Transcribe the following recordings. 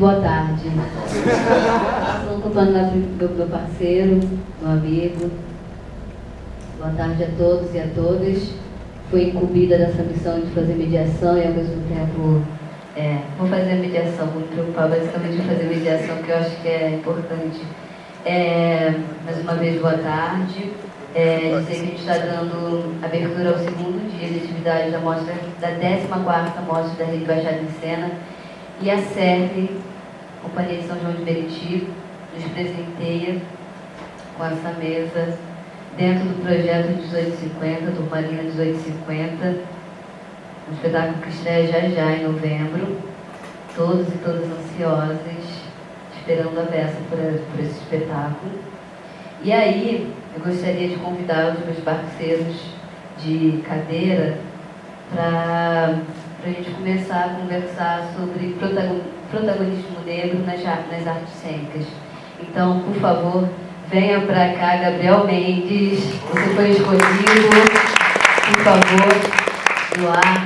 boa tarde. Estou acompanhando meu parceiro, meu amigo. Boa tarde a todos e a todas. Fui incumbida dessa missão de fazer mediação e ao mesmo tempo vou fazer a mediação, vou me preocupar basicamente em fazer mediação, que eu acho que é importante. Mais uma vez, boa tarde. Dizer que a gente está dando abertura ao segundo dia de atividade da 14ª Mostra da Rede Baixada em Cena, e a SERV, Companhia de São João de Meriti, nos presenteia com essa mesa dentro do projeto 1850, Turmalina 1850, um espetáculo que estreia já em novembro, todos e todas ansiosas, esperando a beça por esse espetáculo. E aí, eu gostaria de convidar os meus parceiros de cadeira para a gente começar a conversar sobre protagonismo negro nas artes cênicas. Então, por favor, venha para cá, Gabriel Mendes, você foi escolhido, por favor, no ar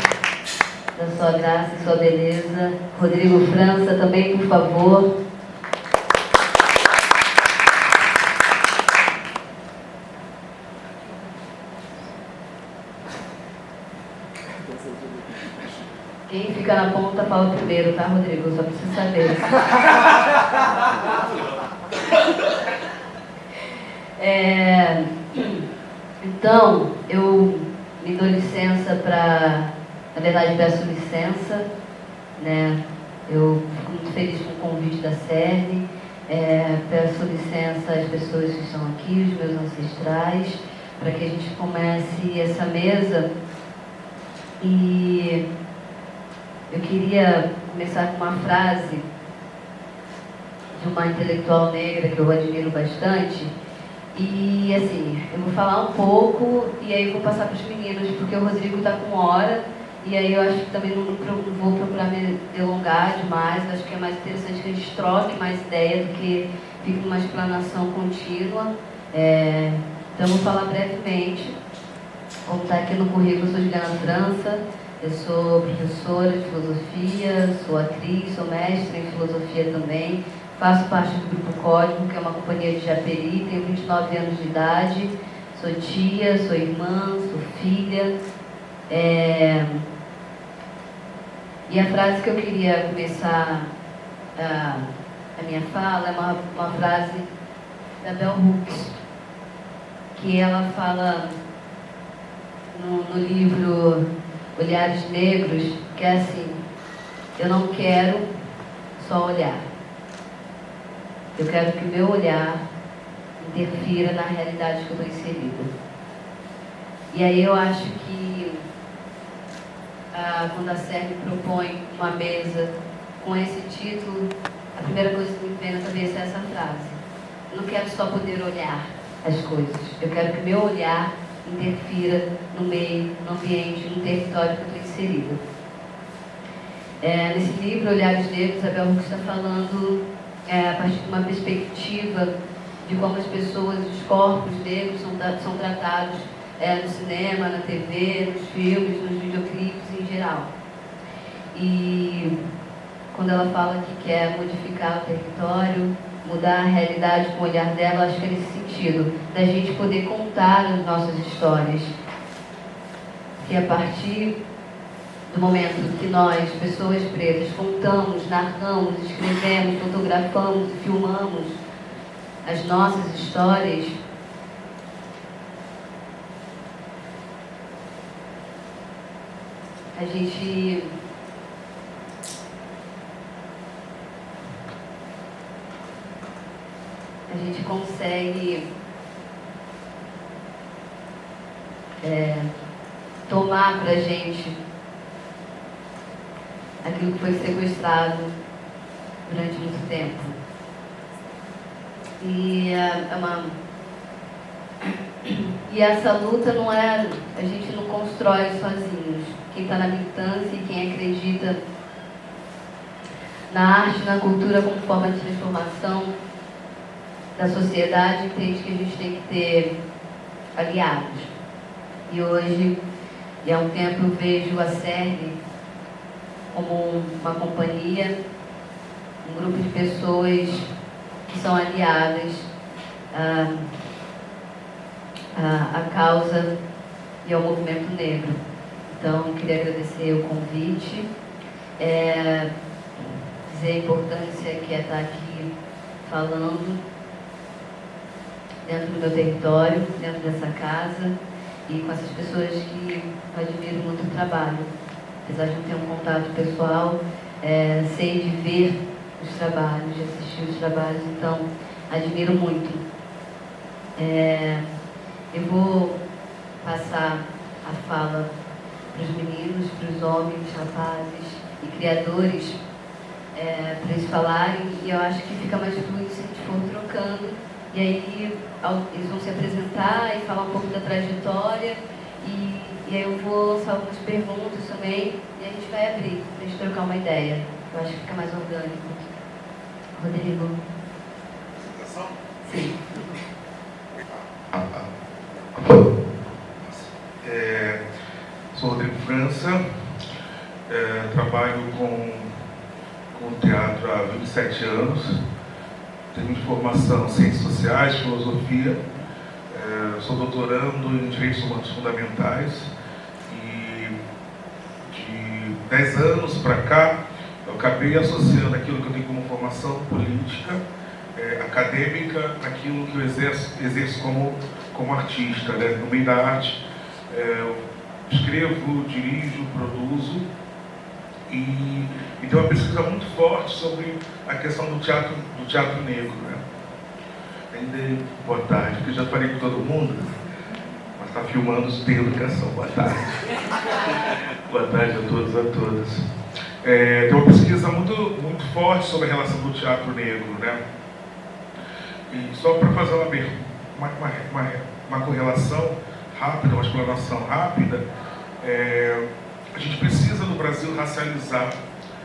da sua graça e sua beleza. Rodrigo França também, por favor. Quem fica na ponta fala primeiro, tá, Rodrigo? Só pra você saber. Então, eu me dou licença para... Na verdade, peço licença, né? Eu fico muito feliz com o convite da SERV. Peço licença às pessoas que estão aqui, os meus ancestrais, para que a gente comece essa mesa. E eu queria começar com uma frase de uma intelectual negra que eu admiro bastante. E assim, eu vou falar um pouco e aí vou passar para os meninos, porque o Rodrigo está com hora, e aí eu acho que também não vou procurar me delongar demais. Eu acho que é mais interessante que a gente troque mais ideia do que fique uma explanação contínua. Então eu vou falar brevemente. Como está aqui no currículo, eu sou Juliana França. Eu sou professora de filosofia, sou atriz, sou mestre em filosofia também. Faço parte do Grupo Código, que é uma companhia de Japeri, tenho 29 anos de idade, sou tia, sou irmã, sou filha. E a frase que eu queria começar a minha fala é uma frase da Bell Hooks, que ela fala no livro Olhares Negros, que é assim: eu não quero só olhar, eu quero que o meu olhar interfira na realidade que eu estou inserida. E aí eu acho que quando a SERV propõe uma mesa com esse título, a primeira coisa que me vem na cabeça é essa frase: eu não quero só poder olhar as coisas, eu quero que o meu olhar interfira no meio, no ambiente, no território que eu estou inserida. Nesse livro, Olhares Negros, a Bell Hooks está falando a partir de uma perspectiva de como as pessoas, os corpos negros são tratados no cinema, na TV, nos filmes, nos videoclipes em geral. E quando ela fala que quer modificar o território, mudar a realidade com o olhar dela, acho que é nesse sentido, da gente poder contar as nossas histórias. Que a partir do momento que nós, pessoas pretas, contamos, narramos, escrevemos, fotografamos e filmamos as nossas histórias, a gente consegue tomar pra gente aquilo que foi sequestrado durante muito tempo. E essa luta não é... A gente não constrói sozinhos. Quem está na militância e quem acredita na arte, na cultura como forma de transformação da sociedade, entende que a gente tem que ter aliados. E hoje, e há um tempo, eu vejo a SERV como uma companhia um grupo de pessoas que são aliadas à causa e ao movimento negro. Então, queria agradecer o convite, dizer a importância que é estar aqui falando dentro do meu território, dentro dessa casa, e com essas pessoas que eu admiro muito o trabalho. Apesar de não ter um contato pessoal, sei de ver os trabalhos, de assistir os trabalhos, então admiro muito. Eu vou passar a fala para os meninos, para os homens, rapazes e criadores, para eles falarem, e eu acho que fica mais fluido se a gente for trocando, e aí eles vão se apresentar e falar um pouco da trajetória, e aí eu vou lançar algumas perguntas também, e a gente vai abrir, para a gente trocar uma ideia. Eu acho que fica mais orgânico. Rodrigo. Apresentação? Sim. Sou Rodrigo França, trabalho com teatro há 27 anos, tenho formação em Ciências Sociais, Filosofia, sou doutorando em Direitos Humanos Fundamentais e de 10 anos para cá eu acabei associando aquilo que eu tenho como formação política, acadêmica, aquilo que eu exerço como artista, né? No meio da arte. Eu escrevo, dirijo, produzo e tenho uma pesquisa muito forte sobre a questão do teatro negro, né? Ainda boa tarde, porque já falei com todo mundo, mas está filmando os tem educação. Boa tarde. Boa tarde a todos e a todas. Tem uma pesquisa muito forte sobre a relação do teatro negro, né? E só para fazer uma correlação rápida, uma explanação rápida, a gente precisa no Brasil racializar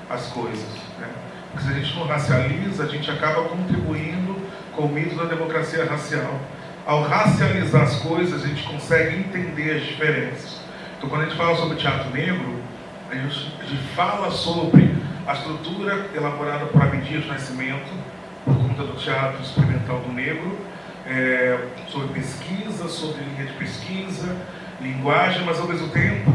as coisas, né? Porque se a gente não racializa, a gente acaba contribuindo com o mito da democracia racial. Ao racializar as coisas, a gente consegue entender as diferenças. Então, quando a gente fala sobre teatro negro, a gente fala sobre a estrutura elaborada por Abdias Nascimento, por conta do teatro experimental do negro, sobre pesquisa, sobre linha de pesquisa, linguagem, mas ao mesmo tempo,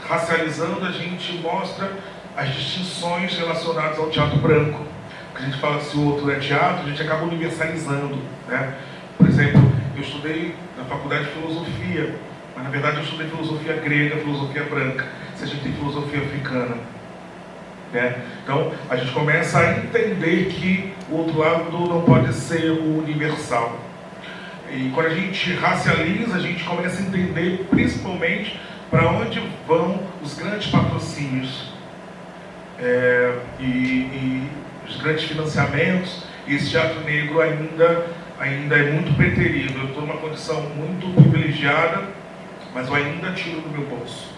racializando, a gente mostra as distinções relacionadas ao teatro branco. Porque a gente fala que se o outro é teatro, a gente acaba universalizando, né? Por exemplo, eu estudei na faculdade de filosofia, mas na verdade eu estudei filosofia grega, filosofia branca, se a gente tem filosofia africana, né? Então a gente começa a entender que o outro lado não pode ser o universal. E quando a gente racializa, a gente começa a entender principalmente para onde vão os grandes patrocínios e os grandes financiamentos. E esse teatro negro ainda é muito preterido. Eu estou numa condição muito privilegiada, mas eu ainda tiro do meu bolso.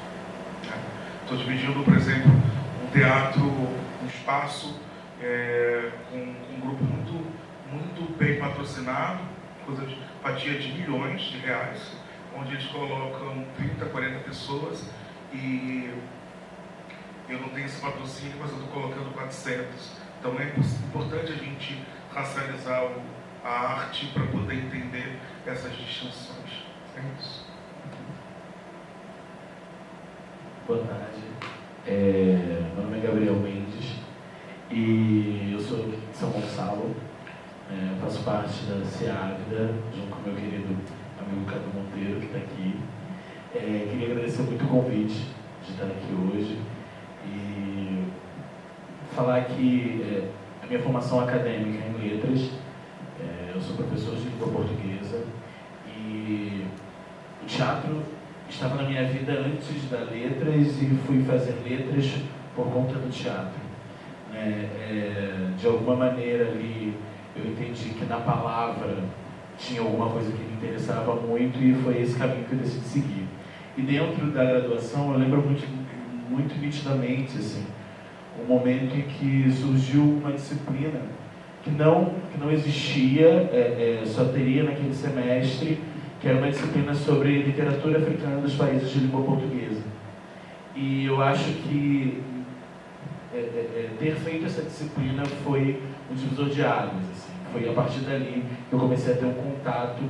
Estou dividindo, por exemplo, um teatro, um espaço com um grupo muito bem patrocinado, coisa de fatia de milhões de reais, onde eles colocam 30, 40 pessoas e eu não tenho esse patrocínio, mas eu estou colocando 400. Então é importante a gente racializar a arte para poder entender essas distinções. É isso. Boa tarde. Meu nome é Gabriel Mendes e eu sou de São Gonçalo. Faço parte da CEAVIDA, junto com meu querido amigo Cadu Monteiro, que está aqui. Queria agradecer muito o convite de estar aqui hoje e falar que a minha formação acadêmica é em letras, eu sou professor de língua portuguesa e o teatro estava na minha vida antes das letras e fui fazer letras por conta do teatro. De alguma maneira ali eu entendi que na palavra tinha alguma coisa que me interessava muito e foi esse caminho que eu decidi seguir. E dentro da graduação eu lembro muito nitidamente assim, um momento em que surgiu uma disciplina que não existia, só teria naquele semestre, que era uma disciplina sobre literatura africana dos países de língua portuguesa. E eu acho que ter feito essa disciplina foi um divisor de águas. Assim. Foi a partir dali que eu comecei a ter um contato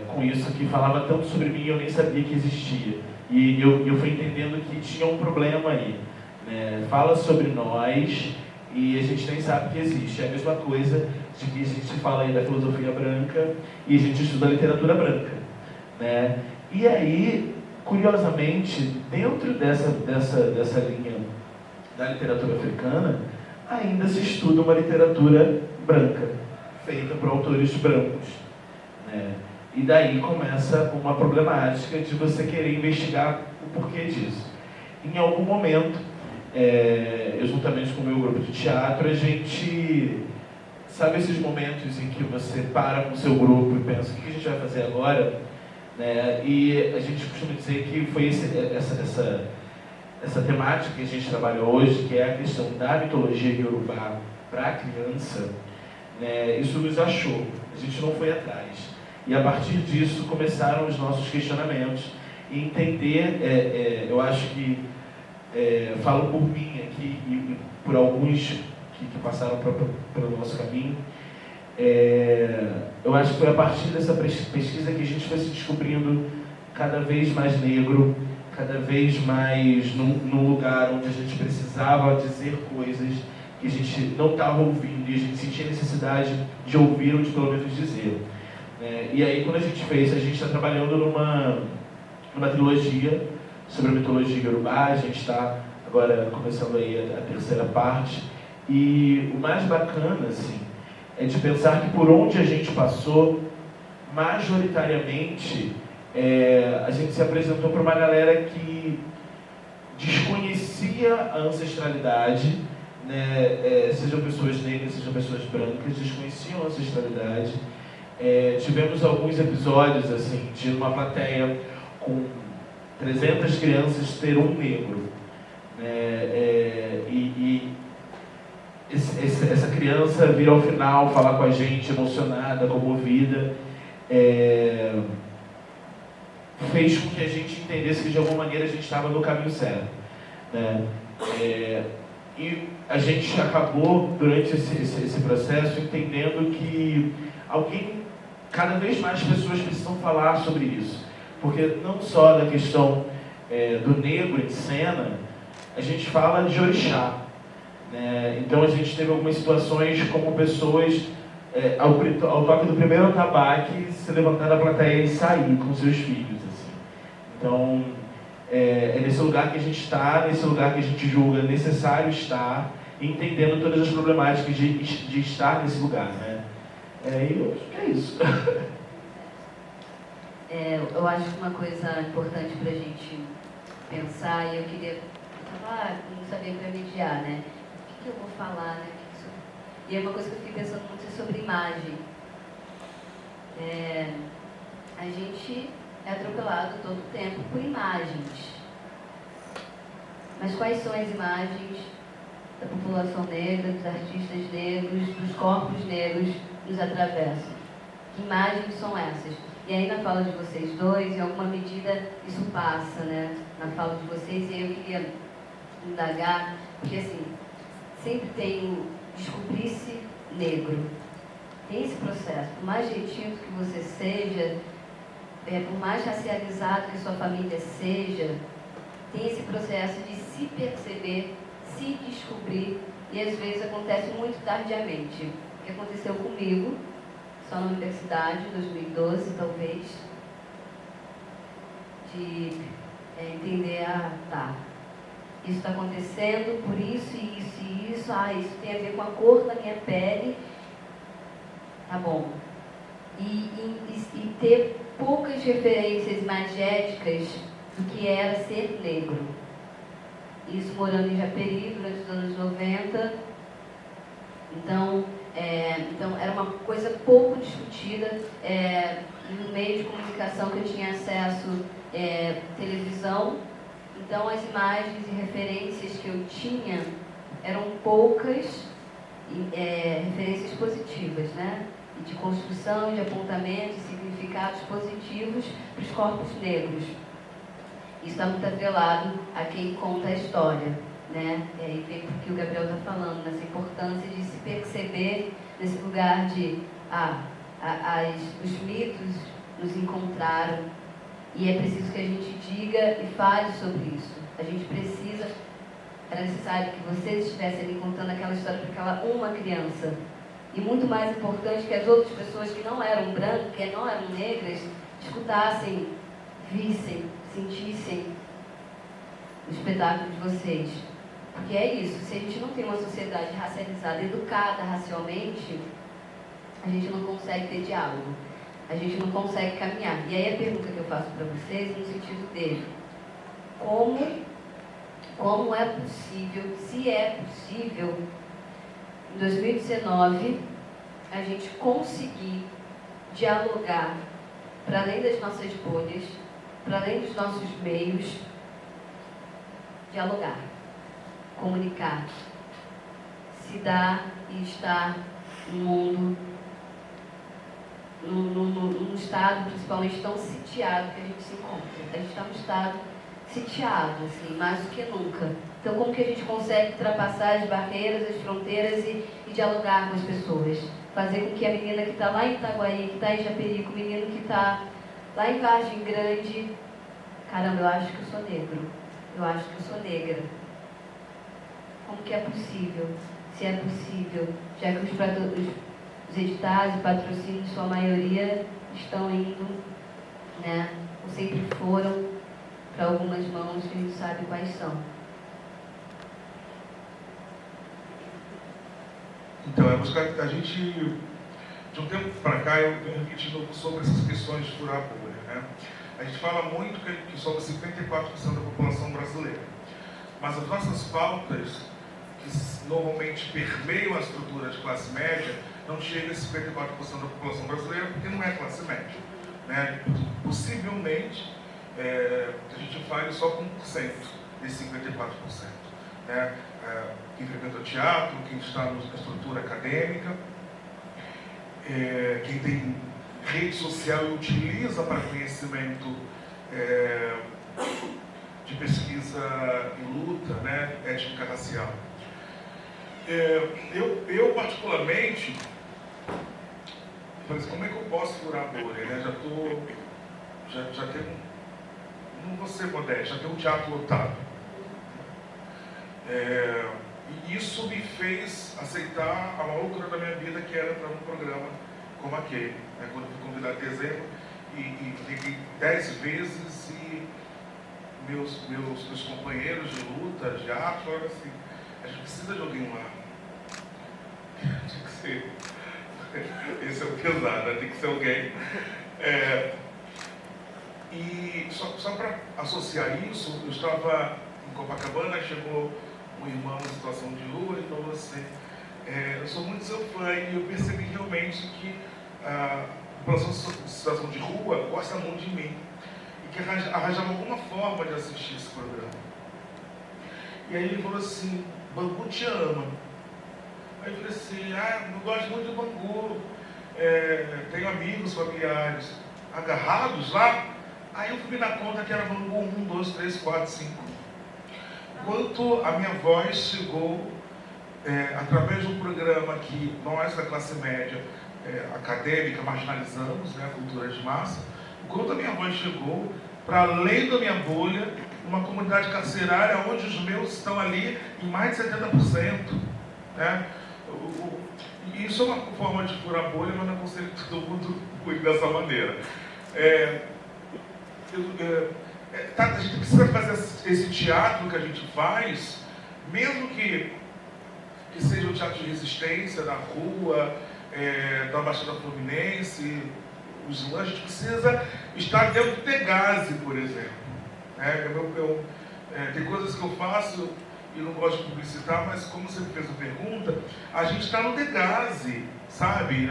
com isso, que falava tanto sobre mim e eu nem sabia que existia. E eu fui entendendo que tinha um problema aí. Né? Fala sobre nós e a gente nem sabe que existe. É a mesma coisa de que a gente fala aí da filosofia branca e a gente estuda a literatura branca. Né? E aí, curiosamente, dentro dessa linha da literatura africana, ainda se estuda uma literatura branca, feita por autores brancos. Né? E daí começa uma problemática de você querer investigar o porquê disso. Em algum momento, eu juntamente com o meu grupo de teatro, a gente... Sabe esses momentos em que você para com o seu grupo e pensa, o que a gente vai fazer agora? Né? E a gente costuma dizer que foi essa temática que a gente trabalha hoje, que é a questão da mitologia iorubá para a criança, né? Isso nos achou, a gente não foi atrás. E a partir disso começaram os nossos questionamentos e entender, eu acho que, falo por mim aqui e por alguns que passaram pelo nosso caminho, eu acho que foi a partir dessa pesquisa que a gente foi se descobrindo cada vez mais negro, cada vez mais num lugar onde a gente precisava dizer coisas que a gente não estava ouvindo e a gente sentia necessidade de ouvir ou de pelo menos dizer. E aí quando a gente está trabalhando numa trilogia sobre a mitologia iorubá, a gente está agora começando aí a terceira parte, e o mais bacana, assim, é de pensar que por onde a gente passou, majoritariamente, a gente se apresentou para uma galera que desconhecia a ancestralidade, né? Sejam pessoas negras, sejam pessoas brancas, desconheciam a ancestralidade. Tivemos alguns episódios assim, de uma plateia com 300 crianças ter um negro. Essa criança vir ao final falar com a gente, emocionada, comovida, fez com que a gente entendesse que de alguma maneira a gente estava no caminho certo. Né? E a gente acabou, durante esse processo, entendendo que cada vez mais pessoas precisam falar sobre isso. Porque não só da questão do negro em cena, a gente fala de orixá. Né? Então a gente teve algumas situações como pessoas, ao toque do primeiro atabaque, se levantar da plateia e sair com seus filhos. Assim. Então, é nesse lugar que a gente está, nesse lugar que a gente julga necessário estar, entendendo todas as problemáticas de estar nesse lugar. Né? E eu acho que é isso. Eu acho que uma coisa importante para a gente pensar, e eu queria falar, não sabia para mediar, né? O que eu vou falar, né? E é uma coisa que eu fiquei pensando muito sobre imagem. A gente é atropelado todo o tempo por imagens. Mas quais são as imagens da população negra, dos artistas negros, dos corpos negros que nos atravessam? Que imagens são essas? E aí na fala de vocês dois, em alguma medida, isso passa, né? Na fala de vocês, e aí eu queria indagar, porque assim, sempre tem o descobrir-se negro. Tem esse processo, por mais retinto que você seja, por mais racializado que sua família seja, tem esse processo de se perceber, se descobrir, e às vezes acontece muito tardiamente. O que aconteceu comigo, só na universidade, em 2012 talvez, de entender, isso está acontecendo por isso, isso e isso, isso tem a ver com a cor da minha pele, tá bom. E ter poucas referências imagéticas do que era ser negro. Isso morando em Japeri durante os anos 90. Então era uma coisa pouco discutida. No meio de comunicação que eu tinha acesso, televisão. Então as imagens e referências que eu tinha eram poucas, referências positivas, né? De construção, de apontamentos, significados positivos para os corpos negros. Isso está muito atrelado a quem conta a história. né? E vem porque o Gabriel está falando, nessa importância de se perceber nesse lugar de os mitos nos encontraram e é preciso que a gente diga e fale sobre isso. A gente precisa, era necessário que vocês estivessem ali contando aquela história para aquela uma criança. E muito mais importante que as outras pessoas que não eram brancas, que não eram negras, escutassem, vissem, sentissem o espetáculo de vocês. Porque é isso, se a gente não tem uma sociedade racializada, educada racialmente, a gente não consegue ter diálogo, a gente não consegue caminhar. E aí a pergunta que eu faço para vocês, no sentido dele, como é possível, se é possível, em 2019, a gente conseguir dialogar para além das nossas bolhas, para além dos nossos meios, dialogar, comunicar, se dar e estar no mundo, num estado principalmente tão sitiado que a gente se encontra. A gente está num estado sitiado, assim, mais do que nunca. Então, como que a gente consegue ultrapassar as barreiras, as fronteiras e dialogar com as pessoas? Fazer com que a menina que está lá em Itaguaí, que está em Japerico, o menino que está lá em Vargem Grande, caramba, eu acho que eu sou negro, eu acho que eu sou negra. Como que é possível? Se é possível, já que os editais e patrocínios, sua maioria, estão indo, né, ou sempre foram, para algumas mãos que a gente sabe quais são. Então, a gente, de um tempo para cá, eu venho refletindo sobre essas questões de furar a bolha, né? A gente fala muito que somos 54% da população brasileira, mas as nossas pautas, que normalmente permeiam a estrutura de classe média, não chega a 54% da população brasileira, porque não é classe média, né? Possivelmente, a gente fale só com 1% desses 54%. Né? Quem frequenta o teatro, quem está na estrutura acadêmica, quem tem rede social e utiliza para conhecimento de pesquisa e luta, né, étnica racial. Eu particularmente, falei assim, como é que eu posso furar a bolha? Né? Já tenho, não vou ser modesto, já tenho um teatro lotado. E isso me fez aceitar a maior loucura da minha vida, que era entrar num programa como aquele. Né? Quando fui convidado em dezembro, e fiquei 10 vezes, e meus companheiros de luta, de arte, falaram assim, a gente precisa de alguém lá. Tinha que ser. Esse é o pesado, né? Tem que ser alguém. E só para associar isso, eu estava em Copacabana, chegou um irmão em situação de rua e falou assim, eu sou muito seu fã e eu percebi realmente que a população em situação de rua gosta muito de mim e que arranjava alguma forma de assistir esse programa. E aí ele falou assim, Bangu te ama. Aí eu falei assim, eu gosto muito do Bangu, tenho amigos familiares agarrados lá. Aí eu fui na conta que era Bangu 1, 2, 3, 4, 5. Enquanto a minha voz chegou, através de um programa que nós, da classe média acadêmica, marginalizamos, né, a cultura de massa, enquanto a minha voz chegou, para além da minha bolha, uma comunidade carcerária onde os meus estão ali em mais de 70%. Né? Isso é uma forma de furar a bolha, mas não aconselho que todo mundo cuide dessa maneira. A gente precisa fazer esse teatro que a gente faz, mesmo que seja um teatro de resistência, da rua, da Baixada Fluminense, os slams, a gente precisa estar dentro do Degase, por exemplo. Tem coisas que eu faço e não gosto de publicitar, mas como você me fez a pergunta, a gente está no Degase, sabe?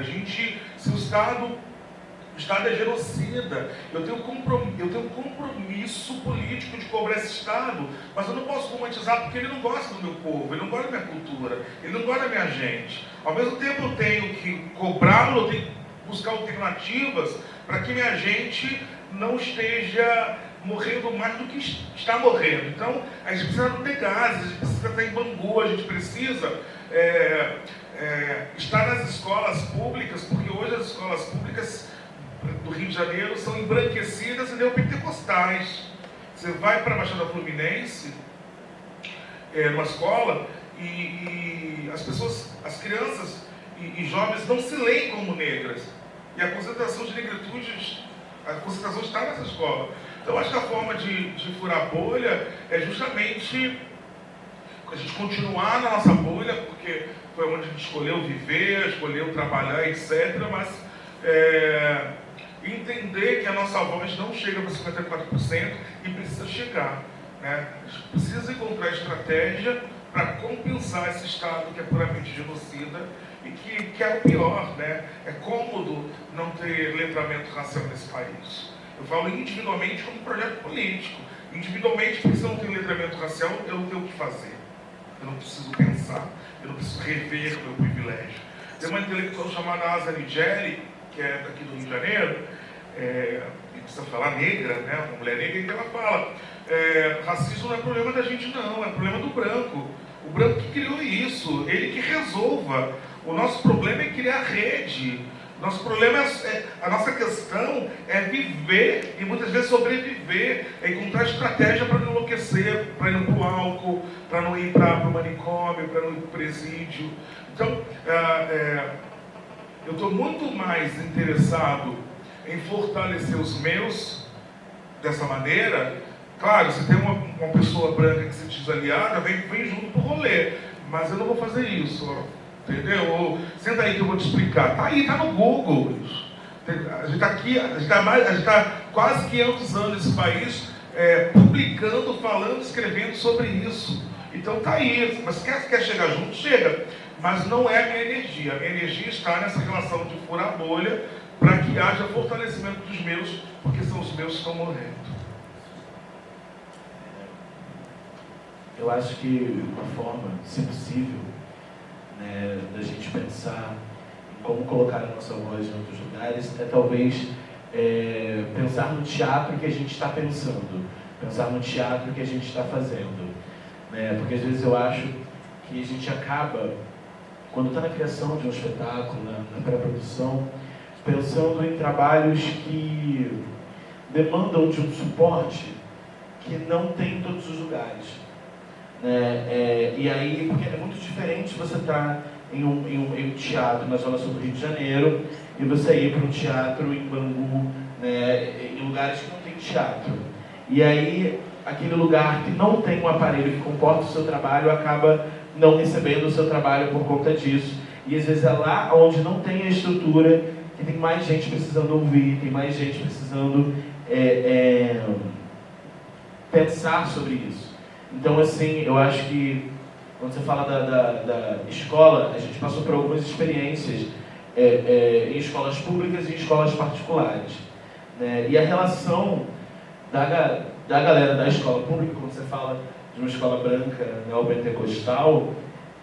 Se o Estado é genocida. Eu tenho um compromisso político de cobrar esse Estado, mas eu não posso romantizar porque ele não gosta do meu povo, ele não gosta da minha cultura, ele não gosta da minha gente. Ao mesmo tempo eu tenho que cobrá-lo, eu tenho que buscar alternativas para que minha gente não esteja morrendo mais do que está morrendo. Então, a gente precisa não ter gases, a gente precisa estar em Bangu, a gente precisa estar nas escolas públicas, porque hoje as escolas públicas do Rio de Janeiro são embranquecidas e neopentecostais. Você vai para a Baixada Fluminense, numa escola, e as pessoas, as crianças e jovens não se leem como negras. E a concentração de negritude, a concentração está nessa escola. Então, acho que a forma de furar a bolha é justamente a gente continuar na nossa bolha, porque foi onde a gente escolheu viver, escolheu trabalhar, etc. Mas entender que a nossa voz não chega para 54% e precisa chegar. Né? A gente precisa encontrar estratégia para compensar esse Estado que é puramente genocida e que é o pior, né? É cômodo não ter letramento racial nesse país. Eu falo individualmente como projeto político. Individualmente, porque se eu não tenho letramento racial, eu não tenho o que fazer. Eu não preciso pensar, eu não preciso rever o meu privilégio. Tem uma intelectual chamada Asa Nigeri, que é daqui do Rio de Janeiro, e precisa falar negra, né? Uma mulher negra, e ela fala: racismo não é problema da gente, não, é problema do branco. O branco que criou isso, ele que resolva. O nosso problema é criar rede. Nosso problema a nossa questão é viver e muitas vezes sobreviver, é encontrar estratégia para não enlouquecer, para ir para o álcool, para não ir para o manicômio, para não ir para o presídio. Então, eu estou muito mais interessado em fortalecer os meus dessa maneira. Claro, se tem uma pessoa branca que se diz aliada, vem junto para o rolê, mas eu não vou fazer isso, ó. Entendeu? Senta aí que eu vou te explicar. Tá aí, tá no Google. A gente está aqui, a gente está quase 500 anos nesse país publicando, falando, escrevendo sobre isso. Então tá aí. Mas quer chegar junto? Chega. Mas não é a minha energia. A minha energia está nessa relação de furar a bolha para que haja fortalecimento dos meus, porque são os meus que estão morrendo. Eu acho que uma forma, se possível, da gente pensar em como colocar a nossa voz em outros lugares é talvez pensar no teatro que a gente está pensando, pensar no teatro que a gente está fazendo, né? Porque às vezes eu acho que a gente acaba, quando está na criação de um espetáculo, na pré-produção, pensando em trabalhos que demandam de um suporte que não tem em todos os lugares. E aí, porque é muito diferente você estar em um teatro na Zona Sul do Rio de Janeiro e você ir para um teatro em Bangu, em lugares que não tem teatro. E aí, aquele lugar que não tem um aparelho que comporta o seu trabalho acaba não recebendo o seu trabalho por conta disso. E às vezes é lá onde não tem a estrutura que tem mais gente precisando ouvir, tem mais gente precisando pensar sobre isso. Então, assim, eu acho que quando você fala da escola, a gente passou por algumas experiências em escolas públicas e em escolas particulares. Né? E a relação da galera da escola pública, quando você fala de uma escola branca neopentecostal,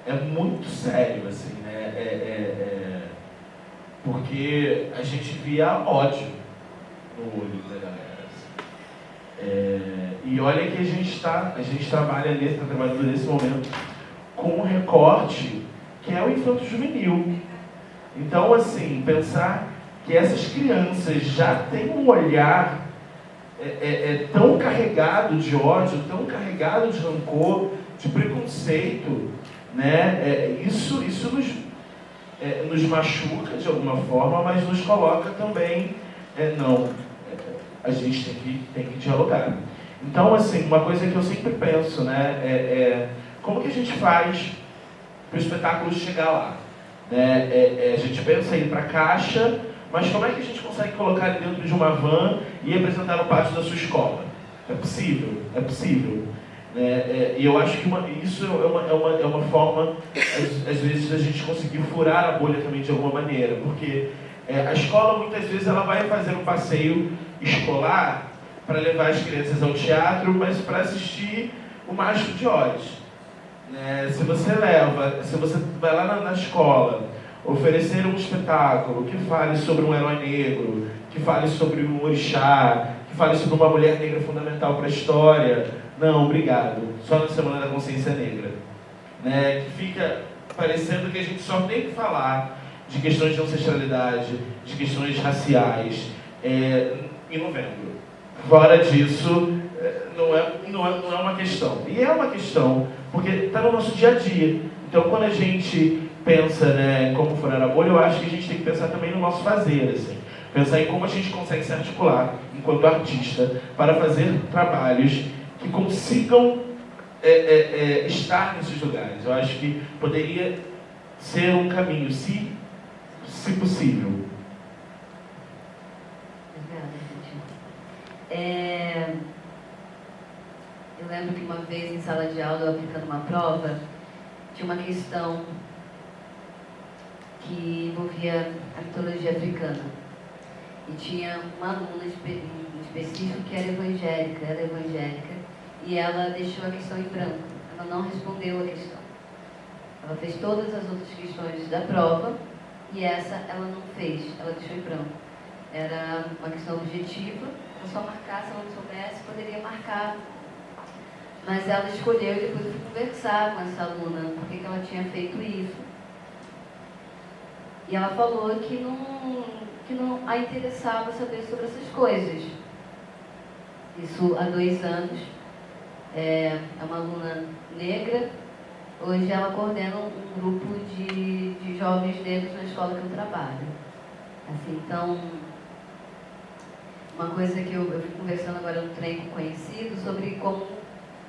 é muito sério, assim, né? Porque a gente via ódio no olho da galera. E olha que a gente trabalha está trabalhando nesse momento com um recorte que é o infanto juvenil. Então, assim, pensar que essas crianças já têm um olhar tão carregado de ódio, tão carregado de rancor, de preconceito, né? Isso nos machuca de alguma forma, mas nos coloca também, a gente tem que dialogar. Então, assim, uma coisa que eu sempre penso, né, como que a gente faz para o espetáculo chegar lá? A gente pensa em ir para a caixa, mas como é que a gente consegue colocar ele dentro de uma van e apresentar no pátio da sua escola? É possível, é possível. E eu acho que isso é uma forma, às vezes, da gente conseguir furar a bolha também de alguma maneira, porque a escola, muitas vezes, ela vai fazer um passeio escolar para levar as crianças ao teatro, mas para assistir o Mágico de Oz. Se você vai lá na escola oferecer um espetáculo que fale sobre um herói negro, que fale sobre um orixá, que fale sobre uma mulher negra fundamental para a história. Não, obrigado. Só na Semana da Consciência Negra. Né? Que fica parecendo que a gente só tem que falar de questões de ancestralidade, de questões raciais, em novembro. Fora disso, não é uma questão. E é uma questão, porque está no nosso dia a dia. Então, quando a gente pensa, né, como furar a bolha, eu acho que a gente tem que pensar também no nosso fazer, assim. Pensar em como a gente consegue se articular, enquanto artista, para fazer trabalhos que consigam estar nesses lugares. Eu acho que poderia ser um caminho, se possível. Eu lembro que uma vez em sala de aula, eu aplicando uma prova, tinha uma questão que envolvia a mitologia africana. E tinha uma aluna em específico que era evangélica, e ela deixou a questão em branco. Ela não respondeu a questão. Ela fez todas as outras questões da prova, e essa ela não fez, ela deixou em branco. Era uma questão objetiva, ela só marcar, se ela não soubesse, poderia marcar. Mas ela escolheu, e depois eu fui conversar com essa aluna, por que ela tinha feito isso. E ela falou que não a interessava saber sobre essas coisas. Isso há 2 anos. É uma aluna negra. Hoje ela coordena um grupo de jovens negros na escola que eu trabalho. Assim, então, uma coisa que eu fui conversando agora no trem com conhecido sobre como,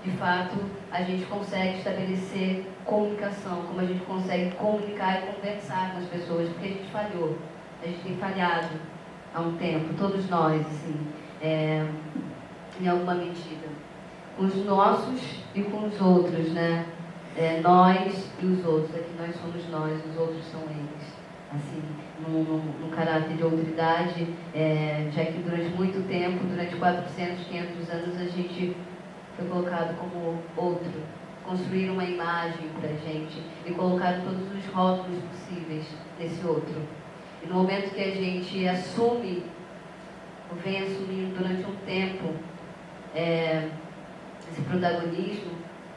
de fato, a gente consegue estabelecer comunicação, como a gente consegue comunicar e conversar com as pessoas, porque a gente falhou. A gente tem falhado há um tempo, todos nós, assim, em alguma medida. Com os nossos e com os outros, né? Nós e os outros. Aqui nós somos nós, os outros são eles. Assim, num caráter de autoridade, já que durante muito tempo, durante 400, 500 anos, a gente foi colocado como outro. Construíram uma imagem pra gente e colocaram todos os rótulos possíveis desse outro. E no momento que a gente assume, ou vem assumindo durante um tempo, esse protagonismo,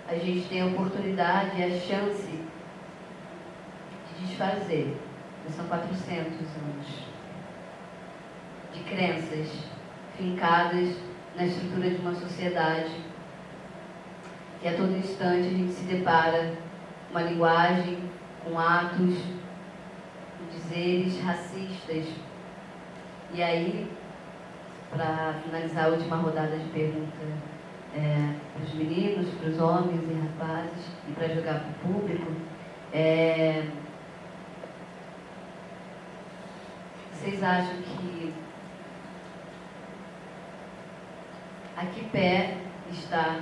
a gente tem a oportunidade e a chance de desfazer. São 400 anos de crenças fincadas na estrutura de uma sociedade que a todo instante a gente se depara com uma linguagem, com atos, com dizeres racistas. E aí, para finalizar a última rodada de perguntas para os meninos, para os homens e rapazes, e para jogar para o público, vocês acham a que pé está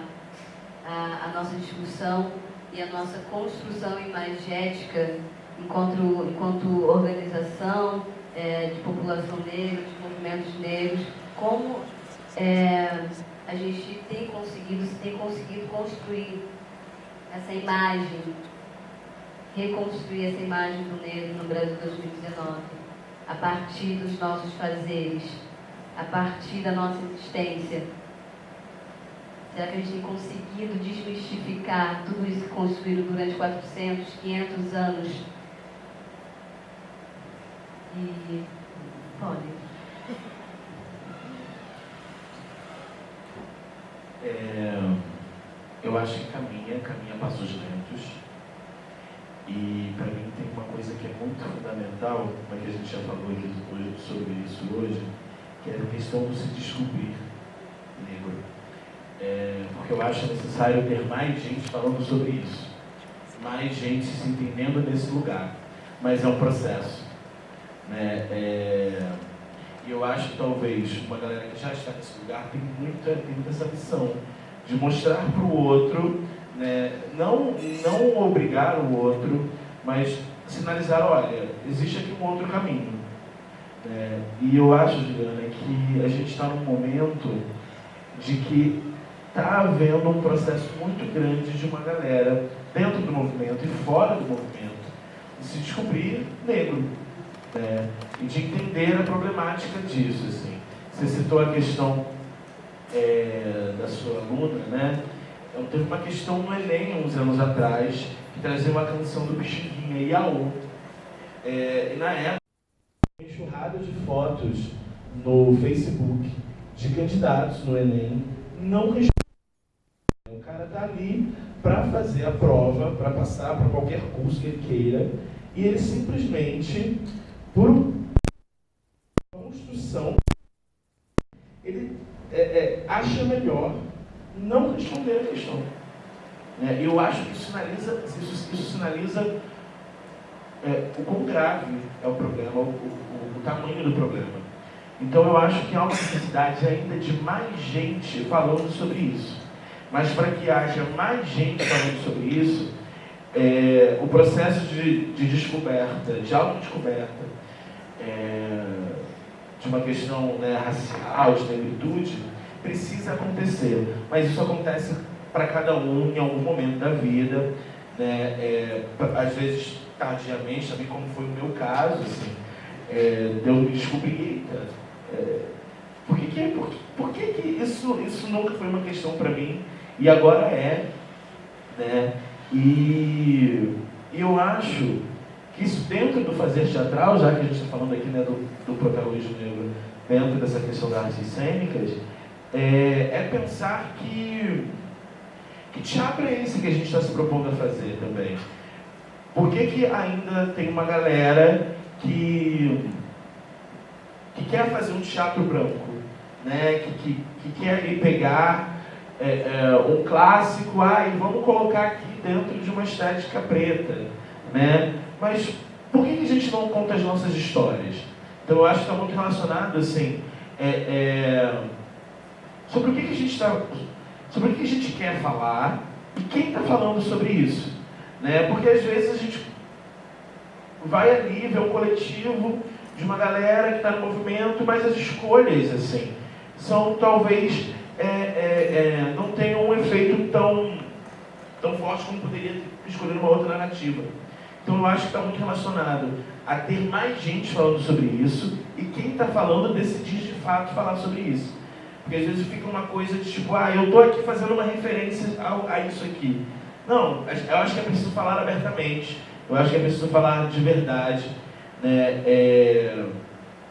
a nossa discussão e a nossa construção imagética enquanto organização de população negra, de movimentos negros, como a gente tem conseguido construir essa imagem, reconstruir essa imagem do negro no Brasil 2019, a partir dos nossos fazeres, a partir da nossa existência. Será que a gente tem conseguido desmistificar tudo isso que construíram durante 400, 500 anos? E pode. Eu acho que caminha passos lentos. E para mim tem uma coisa que é muito fundamental, mas que a gente já falou aqui sobre isso hoje, que é a questão do se descobrir negro. Porque eu acho necessário ter mais gente falando sobre isso, mais gente se entendendo nesse lugar, mas é um processo, né? E eu acho que talvez uma galera que já está nesse lugar tem muita essa missão de mostrar para o outro, né? Não obrigar o outro, mas sinalizar, olha, existe aqui um outro caminho. E eu acho, Juliana, que a gente está num momento de que está havendo um processo muito grande de uma galera dentro do movimento e fora do movimento de se descobrir negro, né? E de entender a problemática disso, assim. Você citou a questão da sua aluna, né? Teve uma questão no Enem, uns anos atrás, que trazia uma canção do Pixinguinha, Iaô. E na época, uma enxurrada de fotos no Facebook de candidatos no Enem não respondem. O cara está ali para fazer a prova, para passar para qualquer curso que ele queira, e ele simplesmente, por construção, ele acha melhor não responder a questão. Eu acho que isso sinaliza o quão grave é o problema, o tamanho do problema. Então eu acho que há uma necessidade ainda de mais gente falando sobre isso. Mas para que haja mais gente falando sobre isso, o processo de descoberta, de autodescoberta, de uma questão, né, racial, de negritude, precisa acontecer. Mas isso acontece para cada um em algum momento da vida, né? Às vezes tardiamente, também como foi o meu caso, assim, eu me descobri, por que isso nunca foi uma questão para mim e agora né? E eu acho que isso dentro do fazer teatral, já que a gente está falando aqui, né, do protagonismo negro dentro dessa questão das artes cênicas, é pensar que teatro é esse que a gente está se propondo a fazer também. Por que ainda tem uma galera que quer fazer um teatro branco, né? que quer ali pegar um clássico, e vamos colocar aqui dentro de uma estética preta, né? Mas por que a gente não conta as nossas histórias? Então eu acho que está muito relacionado, assim, sobre o que a gente está, sobre o que a gente quer falar e quem está falando sobre isso, né? Porque às vezes a gente vai ali ver um coletivo de uma galera que está no movimento, mas as escolhas, assim, são talvez não tenham um efeito tão forte como poderia escolher uma outra narrativa. Então eu acho que está muito relacionado a ter mais gente falando sobre isso e quem está falando decidir de fato falar sobre isso. Porque às vezes fica uma coisa de tipo, eu estou aqui fazendo uma referência a isso aqui. Não, eu acho que é preciso falar abertamente, eu acho que é preciso falar de verdade, né?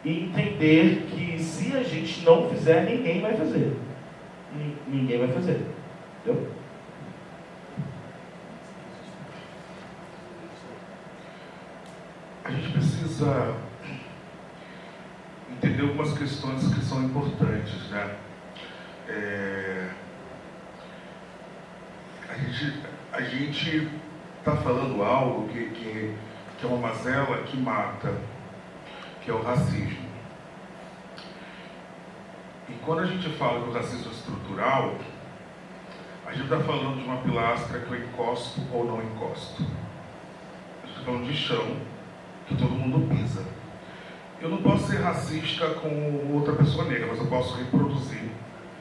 E entender que se a gente não fizer, ninguém vai fazer. Ninguém vai fazer. Entendeu? A gente precisa entender algumas questões que são importantes, né? A gente está falando algo que é uma mazela que mata, que é o racismo. E quando a gente fala do racismo estrutural, a gente está falando de uma pilastra que eu encosto ou não encosto. A gente está falando de chão que todo mundo pisa. Eu não posso ser racista com outra pessoa negra, mas eu posso reproduzir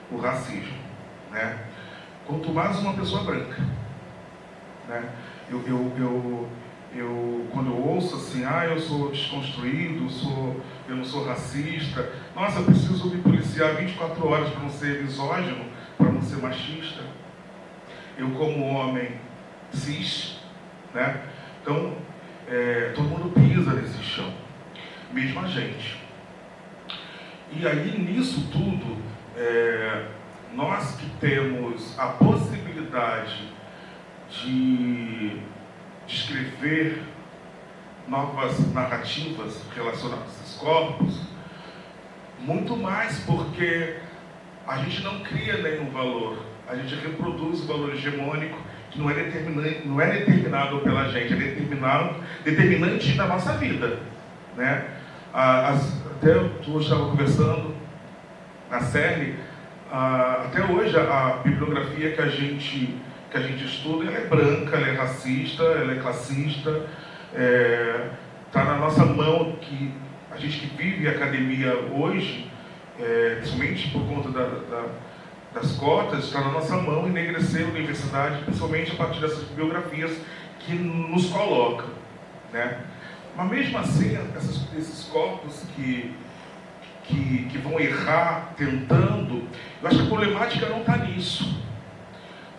o racismo, né? Quanto mais uma pessoa branca, né? Quando eu ouço assim, eu sou desconstruído, eu não sou racista, nossa, eu preciso me policiar 24 horas para não ser misógino, para não ser machista. Eu como homem cis, né? Então, todo mundo pisa nesse chão, mesmo a gente. E aí, nisso tudo, nós que temos a possibilidade de escrever novas narrativas relacionadas a esses corpos, muito mais porque a gente não cria nenhum valor, a gente reproduz o valor hegemônico que não é determinado pela gente, é determinante da nossa vida, né? Até eu estava conversando na série, até hoje a bibliografia que a gente estuda, ela é branca, ela é racista, ela é classista, está na nossa mão, que a gente que vive a academia hoje, principalmente por conta das cotas, está na nossa mão enegrecer a universidade, principalmente a partir dessas biografias que nos colocam. né? Mas mesmo assim, esses corpos que vão errar tentando, eu acho que a problemática não está nisso.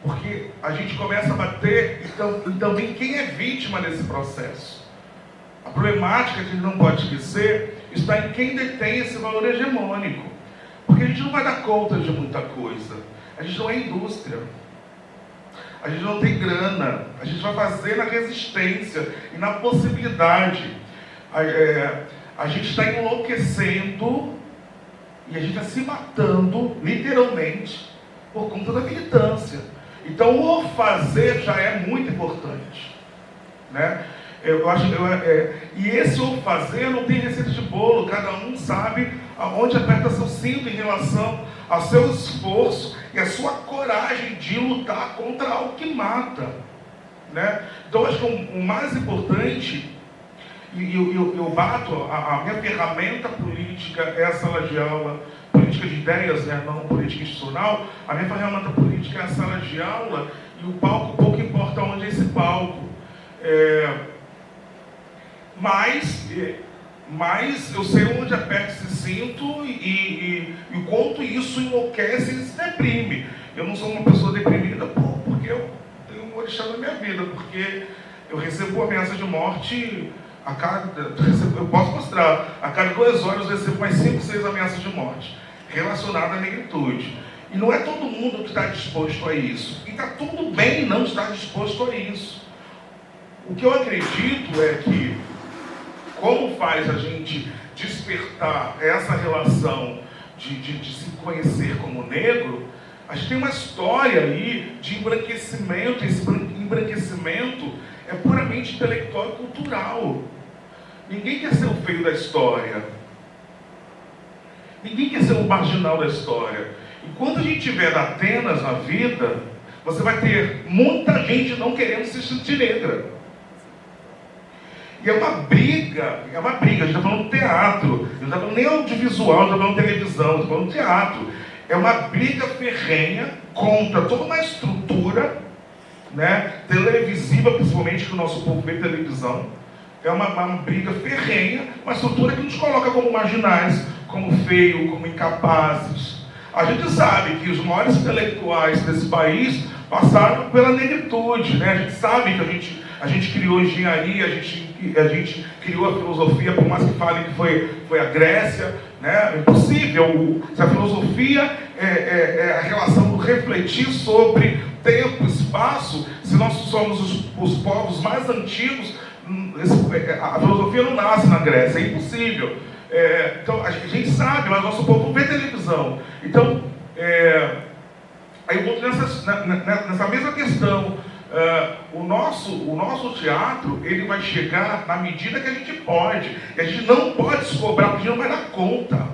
Porque a gente começa a bater e também quem é vítima desse processo. A problemática que a gente não pode esquecer está em quem detém esse valor hegemônico. Porque a gente não vai dar conta de muita coisa. A gente não é indústria. A gente não tem grana. A gente vai fazer na resistência e na possibilidade. A gente está enlouquecendo e a gente está se matando, literalmente, por conta da militância. Então, o fazer já é muito importante, né? E esse o fazer não tem receita de bolo. Cada um sabe aonde aperta seu cinto em relação ao seu esforço e a sua coragem de lutar contra algo que mata, né? Então, acho que o mais importante, eu bato, a minha ferramenta política é a sala de aula, política de ideias, né? Não política institucional. A minha ferramenta política é a sala de aula e o palco, pouco importa onde é esse palco. Mas eu sei onde aperta esse cinto e o quanto isso enlouquece e se deprime. Eu não sou uma pessoa deprimida porque eu tenho um orixá na minha vida, porque eu recebo ameaça de morte eu posso mostrar, a cada 2 horas eu recebo mais 5, 6 ameaças de morte relacionadas à negritude. E não é todo mundo que está disposto a isso. E está tudo bem não estar disposto a isso. O que eu acredito é que, como faz a gente despertar essa relação de se conhecer como negro, a gente tem uma história aí de embranquecimento. Esse embranquecimento é puramente intelectual e cultural. Ninguém quer ser o feio da história. Ninguém quer ser o marginal da história. Enquanto a gente tiver Atenas na vida, você vai ter muita gente não querendo se sentir negra. E é uma briga. A gente está falando teatro, a gente não está falando nem audiovisual, a gente está falando televisão, a gente está falando teatro. É uma briga ferrenha contra toda uma estrutura, né, televisiva, principalmente, que o nosso povo vê televisão. É uma briga ferrenha, uma estrutura que nos coloca como marginais, como feio, como incapazes. A gente sabe que os maiores intelectuais desse país passaram pela negritude, né? A gente sabe que a gente criou engenharia, a gente criou a filosofia, por mais que falem que foi a Grécia, né? É impossível. Se a filosofia é a relação do refletir sobre tempo, espaço, se nós somos os povos mais antigos, a filosofia não nasce na Grécia, é impossível. Então a gente sabe, mas nosso povo vê televisão. Então, aí eu volto nessa mesma questão. O nosso teatro, ele vai chegar na medida que a gente pode. E a gente não pode se cobrar, porque a gente não vai dar conta.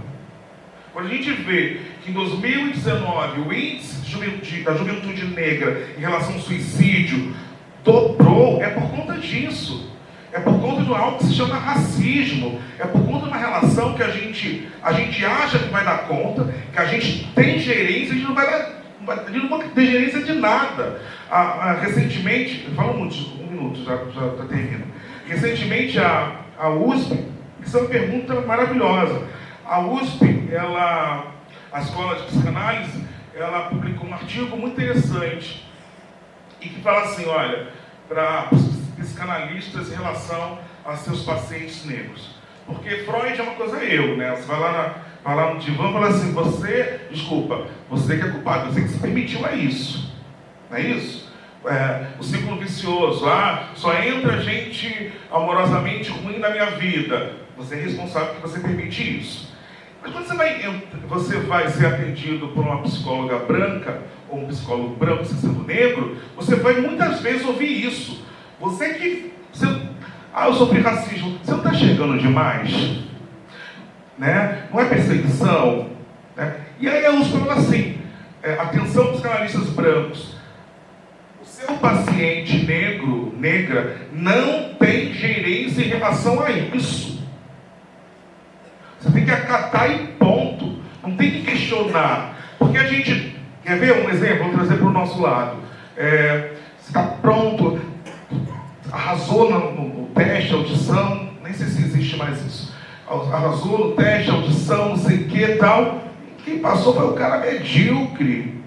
Quando a gente vê que em 2019 o índice da juventude negra em relação ao suicídio dobrou, é por conta disso. É por conta de algo que se chama racismo. É por conta de uma relação que a gente acha que vai dar conta, que a gente tem gerência, a gente não vai ter gerência de nada. Recentemente, eu falo muito, 1 minuto, já termino. Recentemente a USP, isso é uma pergunta maravilhosa. A USP, a Escola de Psicanálise, ela publicou um artigo muito interessante e que fala assim, olha, para psicanalistas em relação a seus pacientes negros. Porque Freud é uma coisa né? Você vai lá no divã e fala assim, você que é culpado, você que se permitiu a isso. Não é isso? O ciclo vicioso, só entra gente amorosamente ruim na minha vida. Você é responsável porque você permite isso. Mas quando você vai ser atendido por uma psicóloga branca, ou um psicólogo branco sendo negro, você vai muitas vezes ouvir isso. Eu sofri racismo. Você não está chegando demais? Né? Não é perseguição? Né? E aí a USP fala assim, atenção psicanalistas brancos, o seu paciente negra, não tem gerência em relação a isso. Você tem que acatar e ponto. Não tem que questionar. Porque a gente, quer ver um exemplo? Vou trazer para o nosso lado. Você está pronto, arrasou no teste, audição, nem sei se existe mais isso. Arrasou no teste, audição, não sei o que e tal. E quem passou foi o cara medíocre.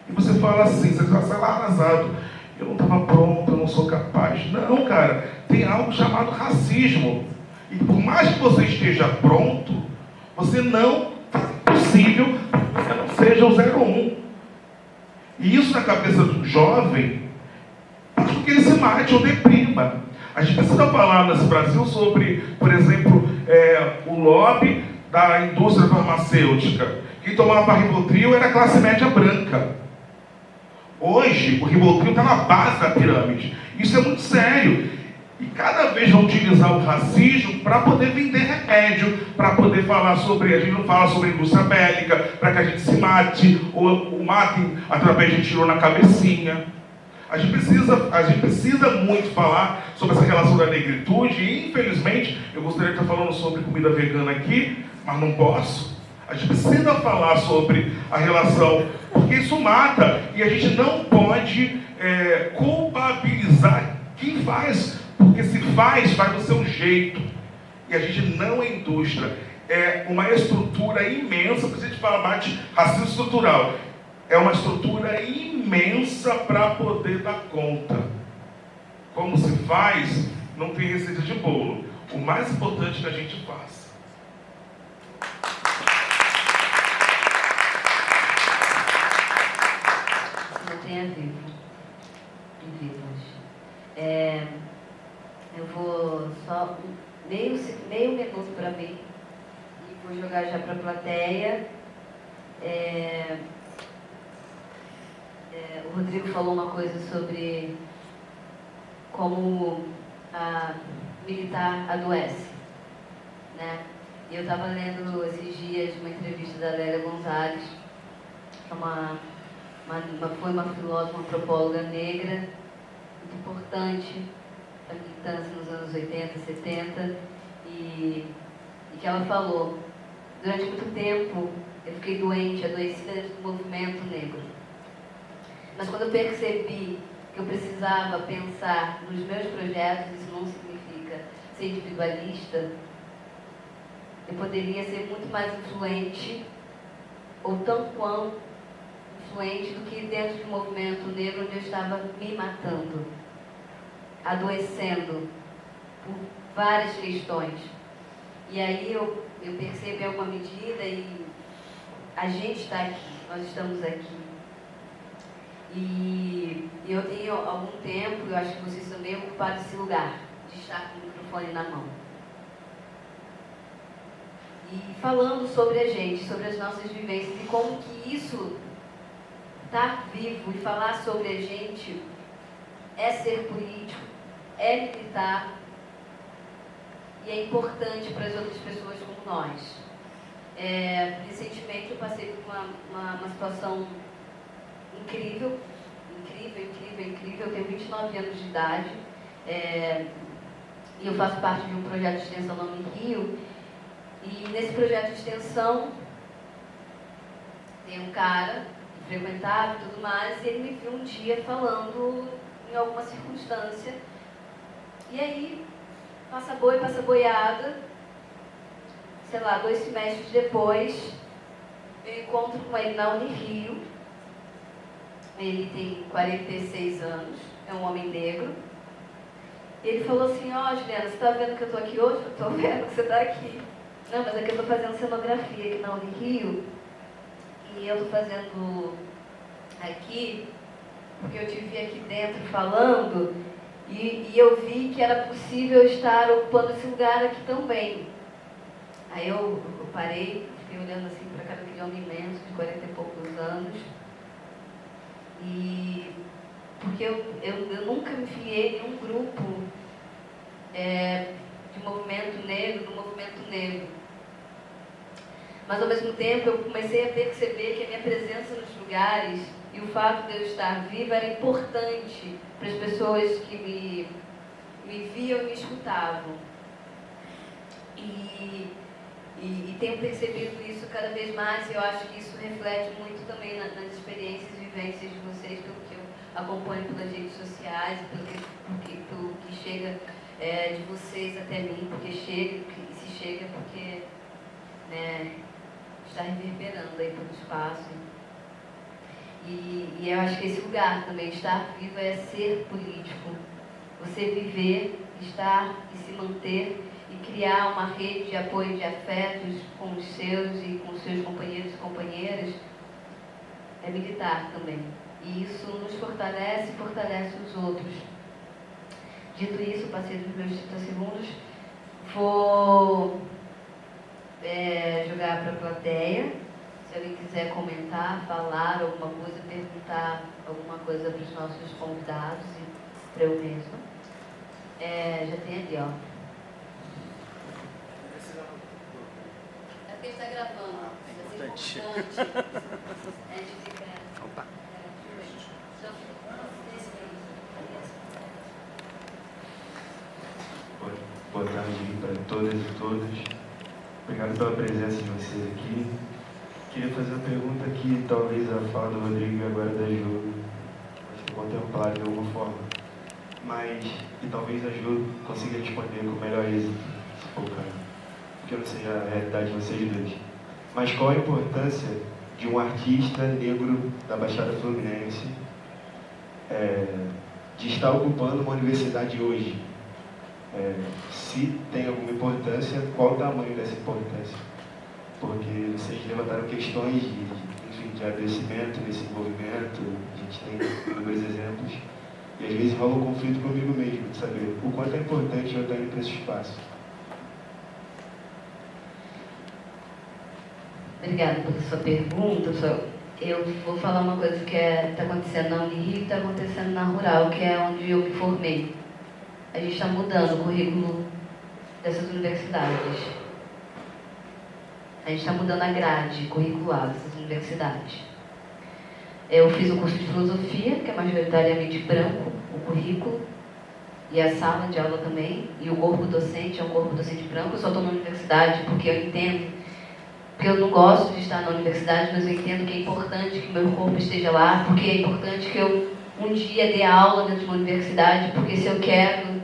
E você fala assim, você já sai lá arrasado. Eu não estava pronto, eu não sou capaz. Não, cara, tem algo chamado racismo. E por mais que você esteja pronto, você não faz possível que você não seja o 01. E isso na cabeça do jovem faz com que ele se mate ou deprima. A gente precisa falar nesse Brasil sobre, por exemplo, o lobby da indústria farmacêutica. Quem tomava Rivotril era a classe média branca. Hoje, o Rivotril está na base da pirâmide. Isso é muito sério. E cada vez vão utilizar o racismo para poder vender remédio, para poder falar sobre... A gente não fala sobre a indústria bélica, para que a gente se mate, ou matem através de tiro na cabecinha. A gente precisa muito falar sobre essa relação da negritude e, infelizmente, eu gostaria de estar falando sobre comida vegana aqui, mas não posso. A gente precisa falar sobre a relação, porque isso mata, e a gente não pode culpabilizar quem faz, porque se faz do seu jeito. E a gente não é indústria, é uma estrutura imensa, por isso a gente fala de racismo estrutural. É uma estrutura imensa para poder dar conta. Como se faz, não tem receita de bolo. O mais importante que a gente faça. Não tem a ver. Eu vou só meio minuto para mim e vou jogar já para a plateia. O Rodrigo falou uma coisa sobre como a militar adoece, né? E eu estava lendo esses dias uma entrevista da Lélia Gonzalez, que é foi uma filósofa, uma antropóloga negra, muito importante para a militância nos anos 80, 70, e que ela falou: durante muito tempo eu fiquei adoecida do movimento negro. Mas quando eu percebi que eu precisava pensar nos meus projetos, isso não significa ser individualista, eu poderia ser muito mais influente, ou tão quanto influente, do que dentro de um movimento negro onde eu estava me matando, adoecendo por várias questões. E aí eu percebi em alguma medida, e a gente está aqui, nós estamos aqui. E eu tenho algum tempo, eu acho que vocês também ocuparam esse lugar, de estar com o microfone na mão. E falando sobre a gente, sobre as nossas vivências, e como que isso, estar vivo e falar sobre a gente, é ser político, é militar, e é importante para as outras pessoas como nós. Recentemente eu passei por uma situação incrível. Eu tenho 29 anos de idade, e eu faço parte de um projeto de extensão no Rio. E nesse projeto de extensão tem um cara que frequentava e tudo mais, e ele me viu um dia falando em alguma circunstância. E aí, passa boi, passa boiada, sei lá, 2 semestres depois, eu encontro com ele na Unirio. Ele tem 46 anos, é um homem negro. E ele falou assim: Juliana, você está vendo que eu estou aqui hoje? Eu estou vendo que você está aqui. Não, mas é que eu estou fazendo cenografia aqui na Unirio. E eu estou fazendo aqui, porque eu te vi aqui dentro falando, e eu vi que era possível estar ocupando esse lugar aqui também. Aí eu parei, fiquei olhando assim para cada aquele homem imenso, de 40 e poucos anos. E porque eu nunca me filiei em um grupo de movimento negro, no movimento negro. Mas ao mesmo tempo eu comecei a perceber que a minha presença nos lugares e o fato de eu estar viva era importante para as pessoas que me viam e me escutavam. E tenho percebido isso cada vez mais, e eu acho que isso reflete muito também nas experiências e vivências de vocês, pelo que eu acompanho pelas redes sociais, pelo que chega de vocês até mim, porque chega, e se chega porque, né, está reverberando aí pelo espaço. E eu acho que esse lugar também, estar vivo, é ser político. Você viver, estar e se manter e criar uma rede de apoio, de afetos com os seus e com os seus companheiros e companheiras, é militar também. E isso nos fortalece e fortalece os outros. Dito isso, passei dos meus 30 segundos, vou jogar para a plateia. Se alguém quiser comentar, falar alguma coisa, perguntar alguma coisa para os nossos convidados e para eu mesma. Já tem ali, ó. É porque está gravando. É importante. A gente fica... Opa. Boa tarde para todas e todos. Obrigado pela presença de vocês aqui. Queria fazer uma pergunta que talvez a fala do Rodrigo e agora da Ju vai ser contemplada de alguma forma, mas que talvez a Ju consiga responder com melhor êxito, se for o caso, porque eu não sei a realidade de vocês dois. Mas qual a importância de um artista negro da Baixada Fluminense de estar ocupando uma universidade hoje? Se tem alguma importância, qual o tamanho dessa importância? Porque vocês levantaram questões de adoecimento nesse envolvimento, a gente tem inúmeros exemplos, e às vezes rola um conflito comigo mesmo, de saber o quanto é importante eu estar indo para esse espaço. Obrigada pela sua pergunta. Eu vou falar uma coisa que está acontecendo na Unirio e está acontecendo na Rural, que é onde eu me formei. A gente está mudando o currículo dessas universidades. A gente está mudando a grade curricular dessas universidades. Eu fiz um curso de filosofia, que é majoritariamente branco, o currículo, e a sala de aula também, e o corpo docente é um corpo docente branco. Eu só estou na universidade porque eu entendo, porque eu não gosto de estar na universidade, mas eu entendo que é importante que o meu corpo esteja lá, porque é importante que eu um dia dê aula dentro de uma universidade, porque se eu quero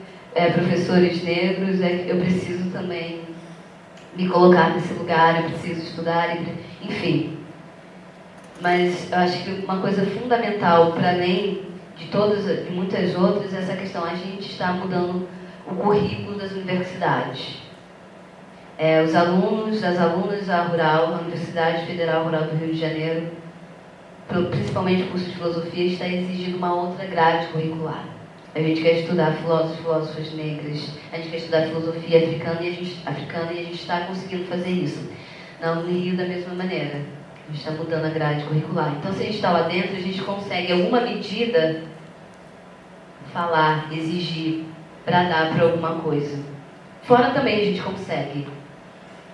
professores negros, eu preciso também me colocar nesse lugar, eu preciso estudar, enfim. Mas eu acho que uma coisa fundamental, para além de muitas outras, é essa questão. A gente está mudando o currículo das universidades. Os alunos, as alunas da Rural, a Universidade Federal Rural do Rio de Janeiro, principalmente o curso de filosofia, está exigindo uma outra grade curricular. A gente quer estudar filósofos negras, a gente quer estudar filosofia africana e a gente está conseguindo fazer isso. Na Unirio, da mesma maneira. A gente está mudando a grade curricular. Então, se a gente está lá dentro, a gente consegue, em alguma medida, falar, exigir, para dar para alguma coisa. Fora também a gente consegue.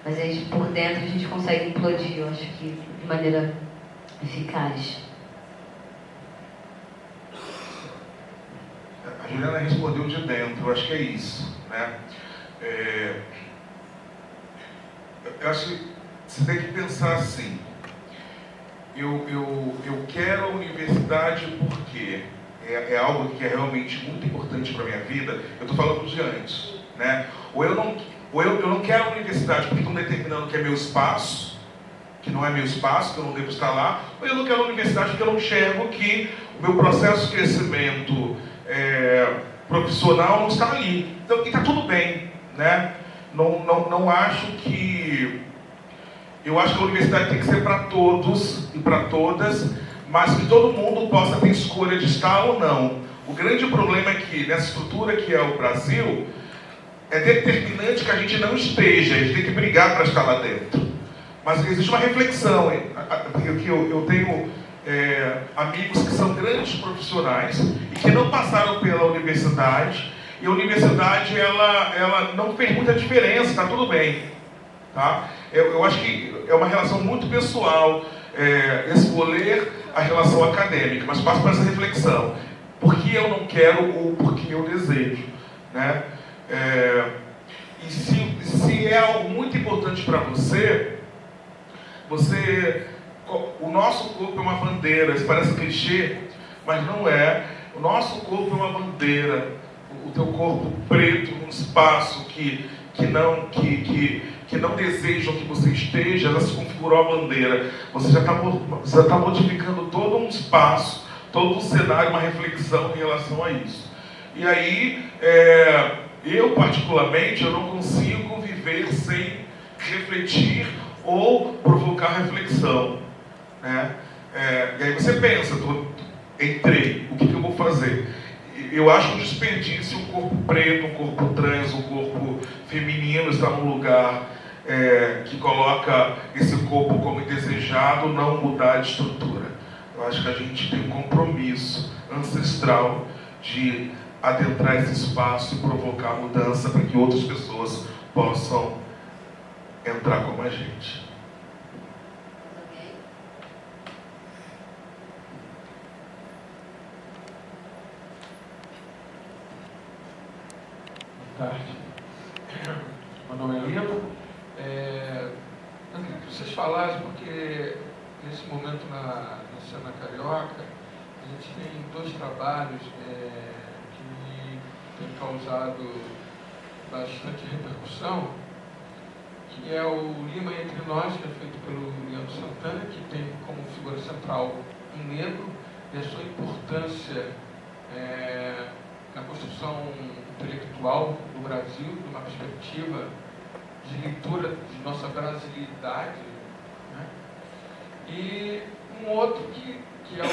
Mas por dentro a gente consegue implodir, eu acho que de maneira eficaz. A Juliana respondeu de dentro, eu acho que é isso, né? Eu acho que você tem que pensar assim, eu quero a universidade porque é algo que é realmente muito importante para a minha vida. Eu estou falando de antes, né? Ou eu não quero a universidade porque estão determinando que é meu espaço, que não é meu espaço, que eu não devo estar lá, ou eu não quero a universidade porque eu não enxergo que o meu processo de crescimento profissional não está ali. Então, e está tudo bem, né? Não acho que... Eu acho que a universidade tem que ser para todos e para todas, mas que todo mundo possa ter escolha de estar ou não. O grande problema é que, nessa estrutura que é o Brasil, é determinante que a gente não esteja, a gente tem que brigar para estar lá dentro. Mas existe uma reflexão, porque eu tenho amigos que são grandes profissionais e que não passaram pela universidade, e a universidade ela não fez muita diferença, está tudo bem. Tá? Eu acho que é uma relação muito pessoal, escolher a relação acadêmica, mas passo por essa reflexão. Por que eu não quero ou por que eu desejo? Né? E se é algo muito importante para você, o nosso corpo é uma bandeira. Isso parece clichê, mas não é. O nosso corpo é uma bandeira. O teu corpo preto num espaço que não desejam que você esteja, ela se configurou a bandeira. Você já está modificando todo um espaço, todo um cenário, uma reflexão em relação a isso. E aí, eu particularmente, eu não consigo viver sem refletir ou provocar reflexão, né? E aí você pensa, entrei, o que eu vou fazer? Eu acho um desperdício um corpo preto, um corpo trans, um corpo feminino estar num lugar que coloca esse corpo como indesejado, não mudar de estrutura. Eu acho que a gente tem um compromisso ancestral de adentrar esse espaço e provocar mudança para que outras pessoas possam entrar como a gente. Boa tarde. Meu nome é Lino. Eu queria que vocês falassem, porque nesse momento na cena carioca, a gente tem 2 trabalhos que têm causado bastante repercussão, que é o Lima Entre Nós, que é feito pelo Leandro Santana, que tem como figura central um negro, e a sua importância na construção intelectual do Brasil, de uma perspectiva de leitura de nossa brasilidade, né? E um outro que é o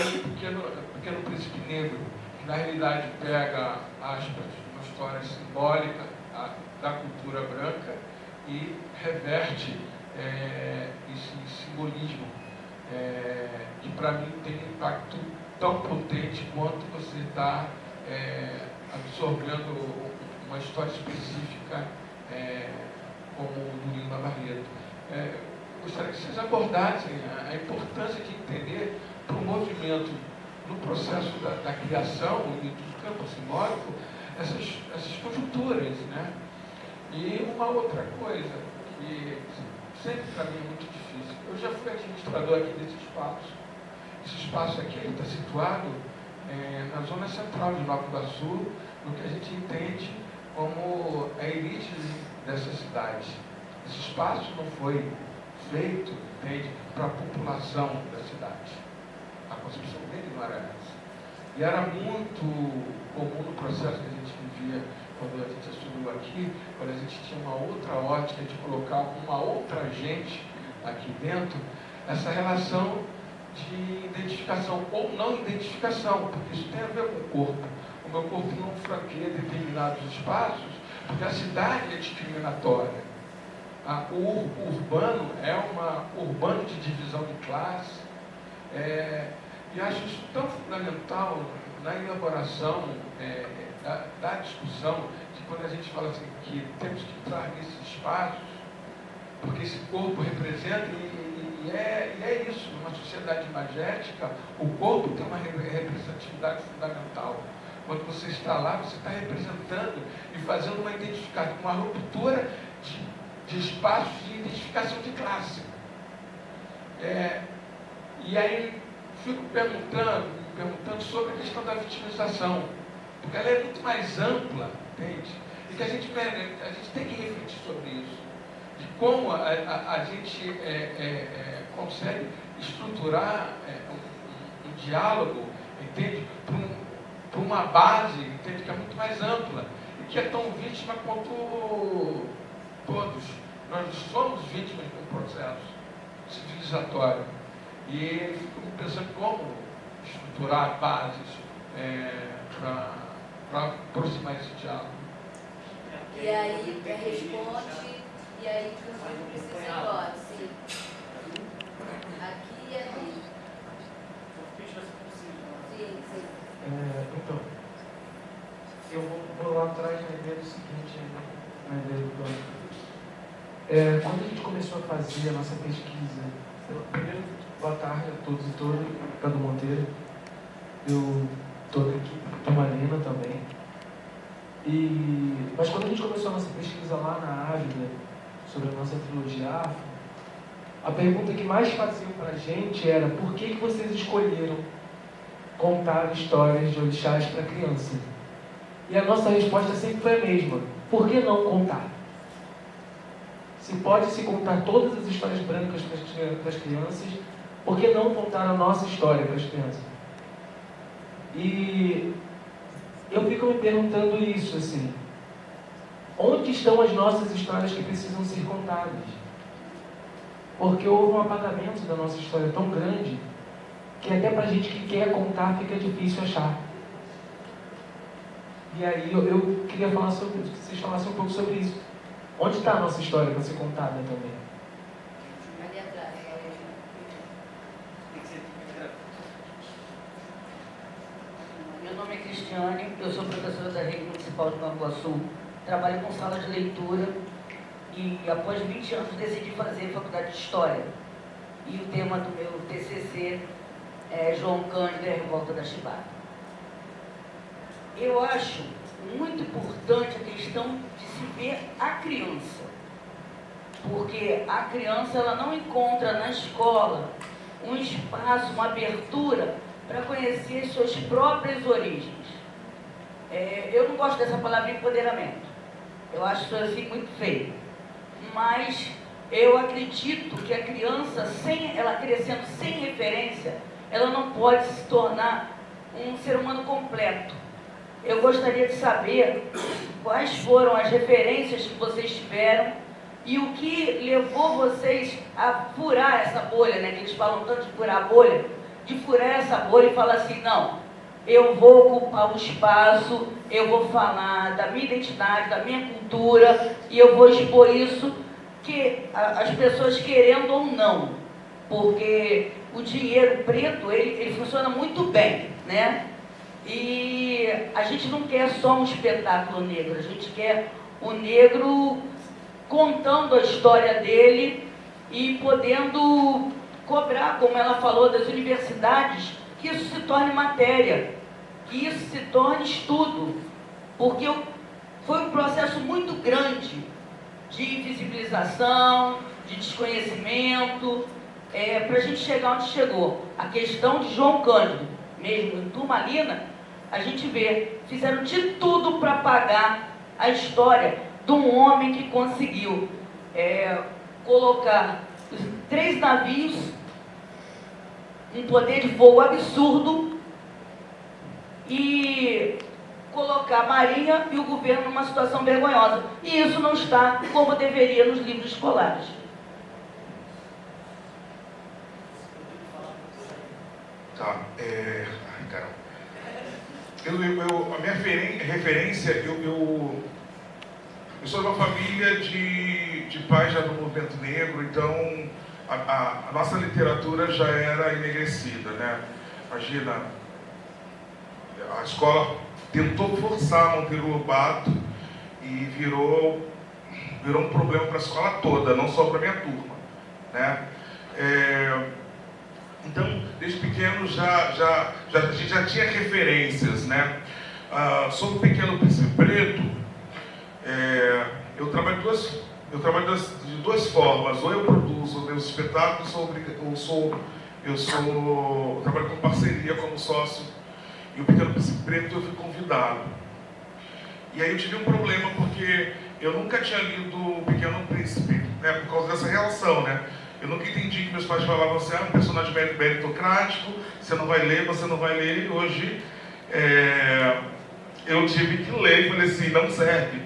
Pequeno Príncipe Negro, que na realidade pega, aspas, uma história simbólica da cultura branca e reverte esse simbolismo, que para mim tem um impacto tão potente quanto você está absorvendo uma história específica como o do Lima Barreto. Gostaria que vocês abordassem a importância de entender para o movimento no processo da criação e do campo simbólico essas conjunturas, né? E uma outra coisa que sempre para mim é muito difícil. Eu já fui administrador aqui desse espaço. Esse espaço aqui está situado na zona central de Nova Iguaçu, no que a gente entende como a elite dessa cidade. Esse espaço não foi feito, entende, para a população da cidade. A concepção dele não era essa. E era muito comum no processo que a gente vivia quando a gente assumiu aqui, quando a gente tinha uma outra ótica de colocar uma outra gente aqui dentro, essa relação de identificação ou não identificação, porque isso tem a ver com o corpo. O meu corpo não franqueia determinados espaços, porque a cidade é discriminatória. O urbano é urbano de divisão de classe, e acho isso tão fundamental na elaboração da discussão, que quando a gente fala assim, que temos que entrar nesses espaços, porque esse corpo representa, e é isso, numa sociedade imagética, o corpo tem uma representatividade fundamental. Quando você está lá, você está representando e fazendo uma identificação, uma ruptura de espaços de identificação de classe. E aí fico perguntando sobre a questão da vitimização, porque ela é muito mais ampla, entende? E que a gente tem que refletir sobre isso, de como a gente consegue estruturar um diálogo, entende? Para uma base, entende? Que é muito mais ampla e que é tão vítima quanto todos. Nós somos vítimas de um processo civilizatório. E fico pensando como estruturar bases para aproximar esse diálogo. E aí responde, e aí inclusive precisa ir embora, sim. Aqui e ali. Sim, sim. Então, eu vou lá atrás na ideia do seguinte, na ideia do plano. Quando a gente começou a fazer a nossa pesquisa, primeiro, boa tarde a todos e todas, Cadu Monteiro, eu estou aqui, Tomarina também. Mas quando a gente começou a nossa pesquisa lá na Ávida, sobre a nossa trilogia Afro, a pergunta que mais faziam para a gente era: por que vocês escolheram contar histórias de orixás para criança? E a nossa resposta sempre foi a mesma. Por que não contar? Se pode se contar todas as histórias brancas para as crianças, por que não contar a nossa história para as crianças? E eu fico me perguntando isso, assim, onde estão as nossas histórias que precisam ser contadas? Porque houve um apagamento da nossa história tão grande que até para a gente que quer contar fica difícil achar. E aí eu queria falar sobre, que vocês falassem um pouco sobre isso. Onde está a nossa história para ser contada também? Ali atrás. Meu nome é Cristiane, eu sou professora da Rede Municipal de Nova Iguaçu, trabalho com sala de leitura e após 20 anos decidi fazer faculdade de História. E o tema do meu TCC é João Cândido e a Revolta da Chibata. Eu acho muito importante a questão de se ver a criança, porque a criança ela não encontra na escola um espaço, uma abertura para conhecer suas próprias origens. Eu não gosto dessa palavra empoderamento, eu acho isso assim muito feio, mas eu acredito que a criança, ela crescendo sem referência, ela não pode se tornar um ser humano completo. Eu gostaria de saber quais foram as referências que vocês tiveram e o que levou vocês a furar essa bolha, né? Que eles falam tanto de furar a bolha, de furar essa bolha e falar assim, não, eu vou ocupar o espaço, eu vou falar da minha identidade, da minha cultura e eu vou expor isso, que as pessoas querendo ou não, porque o dinheiro preto, ele funciona muito bem, né? E a gente não quer só um espetáculo negro, a gente quer o negro contando a história dele e podendo cobrar, como ela falou, das universidades, que isso se torne matéria, que isso se torne estudo, porque foi um processo muito grande de invisibilização, de desconhecimento, para a gente chegar onde chegou. A questão de João Cândido, mesmo em Turmalina, a gente vê, fizeram de tudo para apagar a história de um homem que conseguiu colocar 3 navios, um poder de voo absurdo, e colocar a Marinha e o governo numa situação vergonhosa. E isso não está como deveria nos livros escolares. Tá, cara. A minha referência, eu sou de uma família de pais já do movimento negro, então a nossa literatura já era enegrecida, né? Imagina, a escola tentou forçar Monteiro Lobato e virou um problema para a escola toda, não só para a minha turma, né? Então, desde pequeno a gente já tinha referências, né? Sobre o Pequeno Príncipe Preto, eu trabalho de duas formas. Ou eu produzo meus espetáculos, eu trabalho com parceria como sócio. E o Pequeno Príncipe Preto eu fui convidado. E aí eu tive um problema porque eu nunca tinha lido o Pequeno Príncipe, né? Por causa dessa relação, né? Eu nunca entendi que meus pais falavam assim, um personagem meritocrático, você não vai ler, você não vai ler. E hoje eu tive que ler e falei assim, não serve.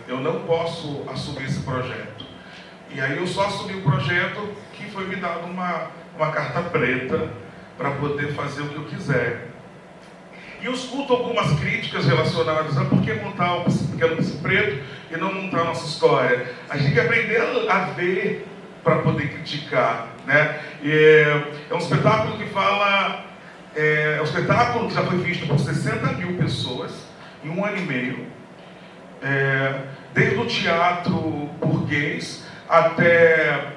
Eu não posso assumir esse projeto. E aí eu só assumi o projeto que foi me dado uma carta preta para poder fazer o que eu quiser. E eu escuto algumas críticas relacionadas a por que montar o Pequeno Príncipe Preto e não montar a nossa história. A gente tem que aprender a ver para poder criticar, né? É um espetáculo que fala... É um espetáculo que já foi visto por 60 mil pessoas em 1 ano e meio. Desde o teatro burguês até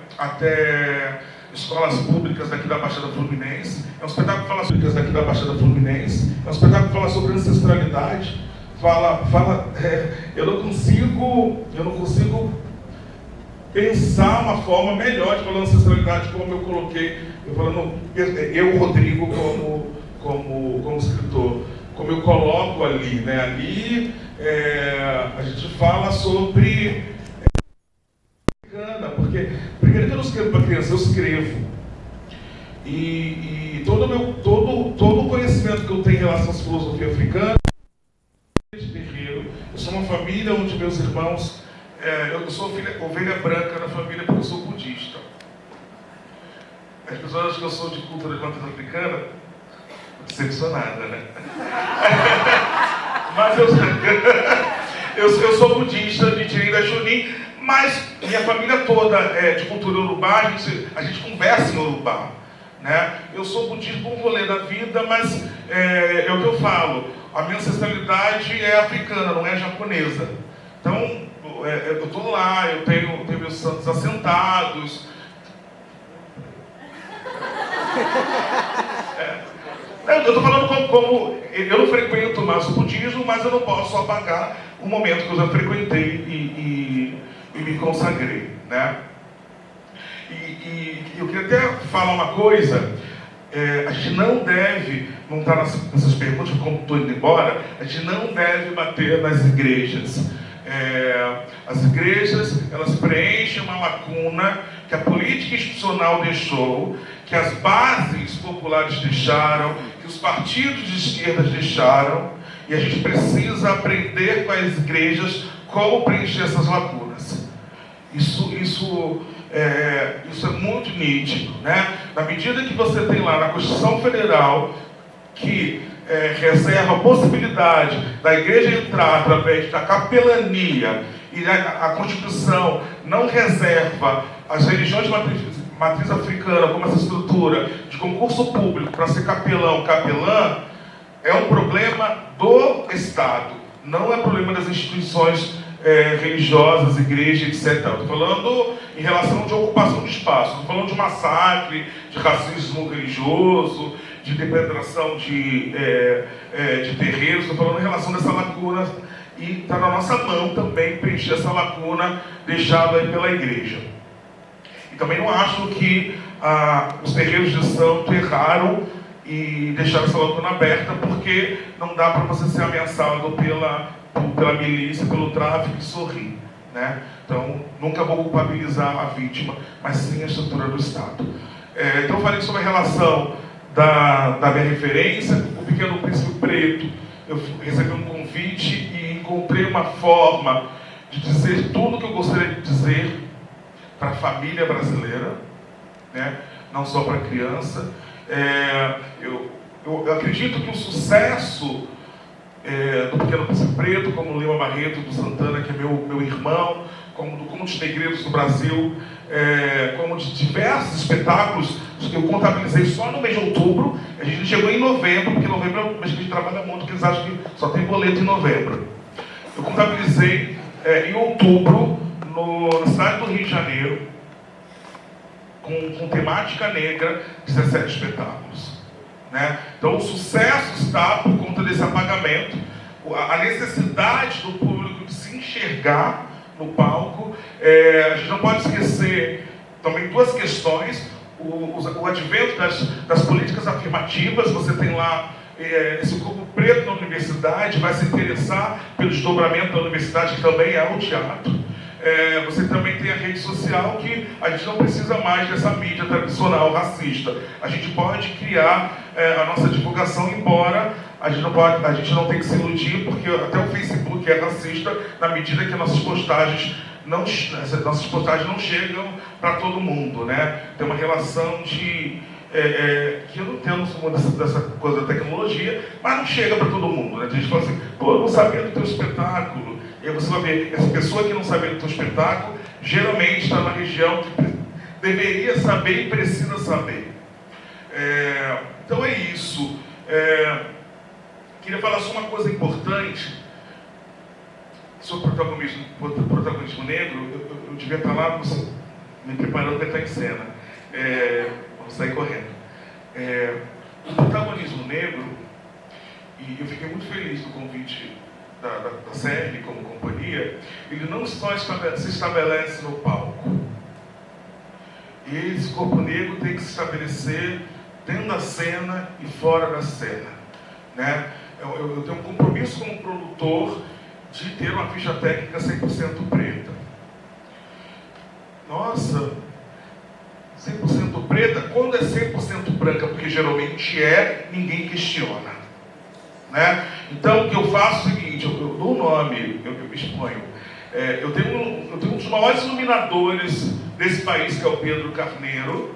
escolas públicas daqui da Baixada Fluminense. É um espetáculo que fala sobre daqui da Baixada Fluminense. É um espetáculo que fala sobre ancestralidade. Eu não consigo pensar uma forma melhor de falar ancestralidade, como eu coloquei, Rodrigo, como escritor. como eu coloco ali, né? Ali a gente fala sobre porque primeiro que eu não escrevo para criança, eu escrevo. E todo o conhecimento que eu tenho em relação à filosofia africana de terreiro. Eu sou uma família onde meus irmãos, eu sou ovelha branca na família porque eu sou budista. As pessoas acham que eu sou de cultura de matriz africana, decepcionada, né? Mas eu sou budista de Tirem da Chunin, mas minha família toda é de cultura urubá, a gente conversa em urubá, né? Eu sou budista por um rolê da vida, mas é o que eu falo, a minha ancestralidade é africana, não é japonesa. Então, eu estou lá, eu tenho meus santos assentados. Eu estou falando como eu não frequento mais o budismo, mas eu não posso apagar o momento que eu já frequentei e me consagrei, né? E eu queria até falar uma coisa, a gente não deve, não está nessas perguntas, como estou indo embora, a gente não deve bater nas igrejas. As igrejas, elas preenchem uma lacuna que a política institucional deixou, que as bases populares deixaram, que os partidos de esquerda deixaram, e a gente precisa aprender com as igrejas como preencher essas lacunas. Isso é muito nítido, né? Na medida que você tem lá na Constituição Federal que reserva a possibilidade da igreja entrar através da capelania, e a Constituição não reserva as religiões de matriz africana como essa estrutura de concurso público para ser capelão, capelã, é um problema do Estado, não é problema das instituições religiosas, igreja, etc. Estou falando em relação de ocupação de espaço, estou falando de massacre, de racismo religioso, de depredação de terreiros, estou falando em relação dessa lacuna, e está na nossa mão também preencher essa lacuna deixada aí pela igreja. E também não acho que os terreiros de santo erraram e deixaram essa lacuna aberta, porque não dá para você ser ameaçado pela milícia, pelo tráfico e sorrir, né? Então, nunca vou culpabilizar a vítima, mas sim a estrutura do Estado. Então, eu falei sobre a relação da minha referência, o Pequeno Príncipe Preto. Eu recebi um convite e encontrei uma forma de dizer tudo o que eu gostaria de dizer para a família brasileira, né? Não só para a criança. Eu acredito que o sucesso do Pequeno Príncipe Preto, como o Lima Barreto do Santana, que é meu irmão, como dos negreiros do Brasil, como de diversos espetáculos que eu contabilizei só no mês de outubro. A gente chegou em novembro, porque novembro é um mês que a gente trabalha muito, porque eles acham que só tem boleto em novembro. Eu contabilizei em outubro, na cidade do Rio de Janeiro, com temática negra, 17 espetáculos, né? Então o sucesso está por conta desse apagamento, a necessidade do público de se enxergar no palco. A gente não pode esquecer também duas questões: o advento das políticas afirmativas. Você tem lá esse grupo preto na universidade, vai se interessar pelo desdobramento da universidade, que também é o teatro. Você também tem a rede social, que a gente não precisa mais dessa mídia tradicional racista. A gente pode criar a nossa divulgação, embora a gente não tem que se iludir, porque até o Facebook é racista na medida que nossas postagens não chegam para todo mundo, né? Tem uma relação que eu não entendo dessa coisa da tecnologia, mas não chega para todo mundo, né? A gente fala assim, pô, eu não sabia do teu espetáculo. E aí você vai ver, essa pessoa que não sabia do teu espetáculo, geralmente está na região que deveria saber e precisa saber. Então é isso. Queria falar só uma coisa importante sobre protagonismo negro. Eu devia estar lá me preparando para estar em cena. Vamos sair correndo. O protagonismo negro, e eu fiquei muito feliz do convite da série como companhia, ele não só se estabelece no palco. Esse corpo negro tem que se estabelecer dentro da cena e fora da cena, né? eu tenho um compromisso como produtor de ter uma ficha técnica 100% preta. Nossa, 100% preta? Quando é 100% branca, porque geralmente ninguém questiona. Né? Então, o que eu faço é o seguinte, eu dou o nome, eu me exponho. Eu tenho um dos maiores iluminadores desse país, que é o Pedro Carneiro.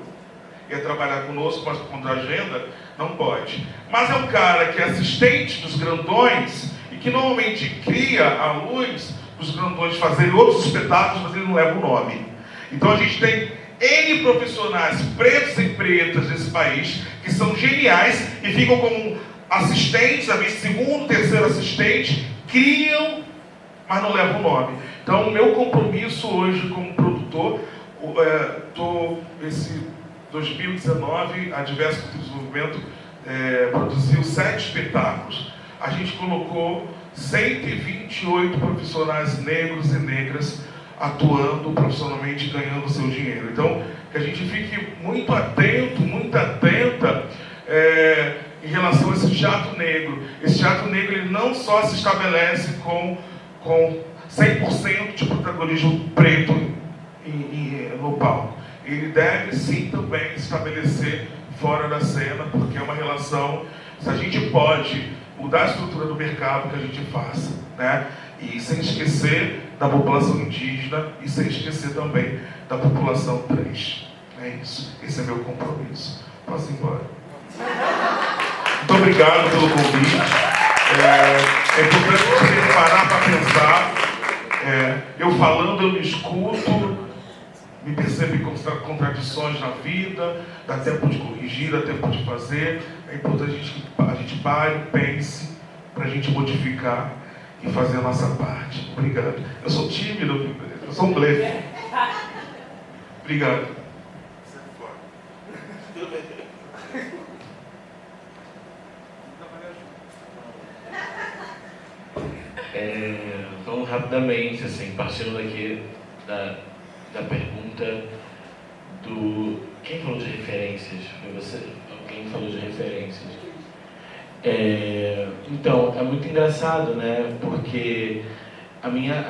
Ia trabalhar conosco, mas contra a agenda, não pode. Mas é um cara que é assistente dos grandões e que normalmente cria a luz dos grandões fazerem outros espetáculos, mas ele não leva o nome. Então a gente tem N profissionais pretos e pretas desse país que são geniais e ficam como assistentes, às vezes segundo, terceiro assistente, criam, mas não levam o nome. Então o meu compromisso hoje como produtor, esse 2019, a Diverso Desenvolvimento produziu 7 espetáculos. A gente colocou 128 profissionais negros e negras atuando profissionalmente, ganhando seu dinheiro. Então, que a gente fique muito atento, muito atenta em relação a esse teatro negro. Esse teatro negro ele não só se estabelece com 100% de protagonismo preto no palco. Ele deve sim também se estabelecer fora da cena, porque é uma relação, se a gente pode mudar a estrutura do mercado, que a gente faça, né? E sem esquecer da população indígena e sem esquecer também da população trans. É isso, esse é meu compromisso. Posso ir embora? Muito obrigado pelo convite. É importante você parar para pensar. Eu falando, eu me escuto, me percebo em contradições na vida, dá tempo de corrigir, dá tempo de fazer. É importante que a gente pare, pense, para a gente modificar e fazer a nossa parte. Obrigado. Eu sou tímido, eu sou um blefe. Obrigado. Vamos rapidamente, assim, partindo daqui da pergunta do... Quem falou de referências? Foi você? Alguém falou de referências? Então, é muito engraçado, né? Porque a minha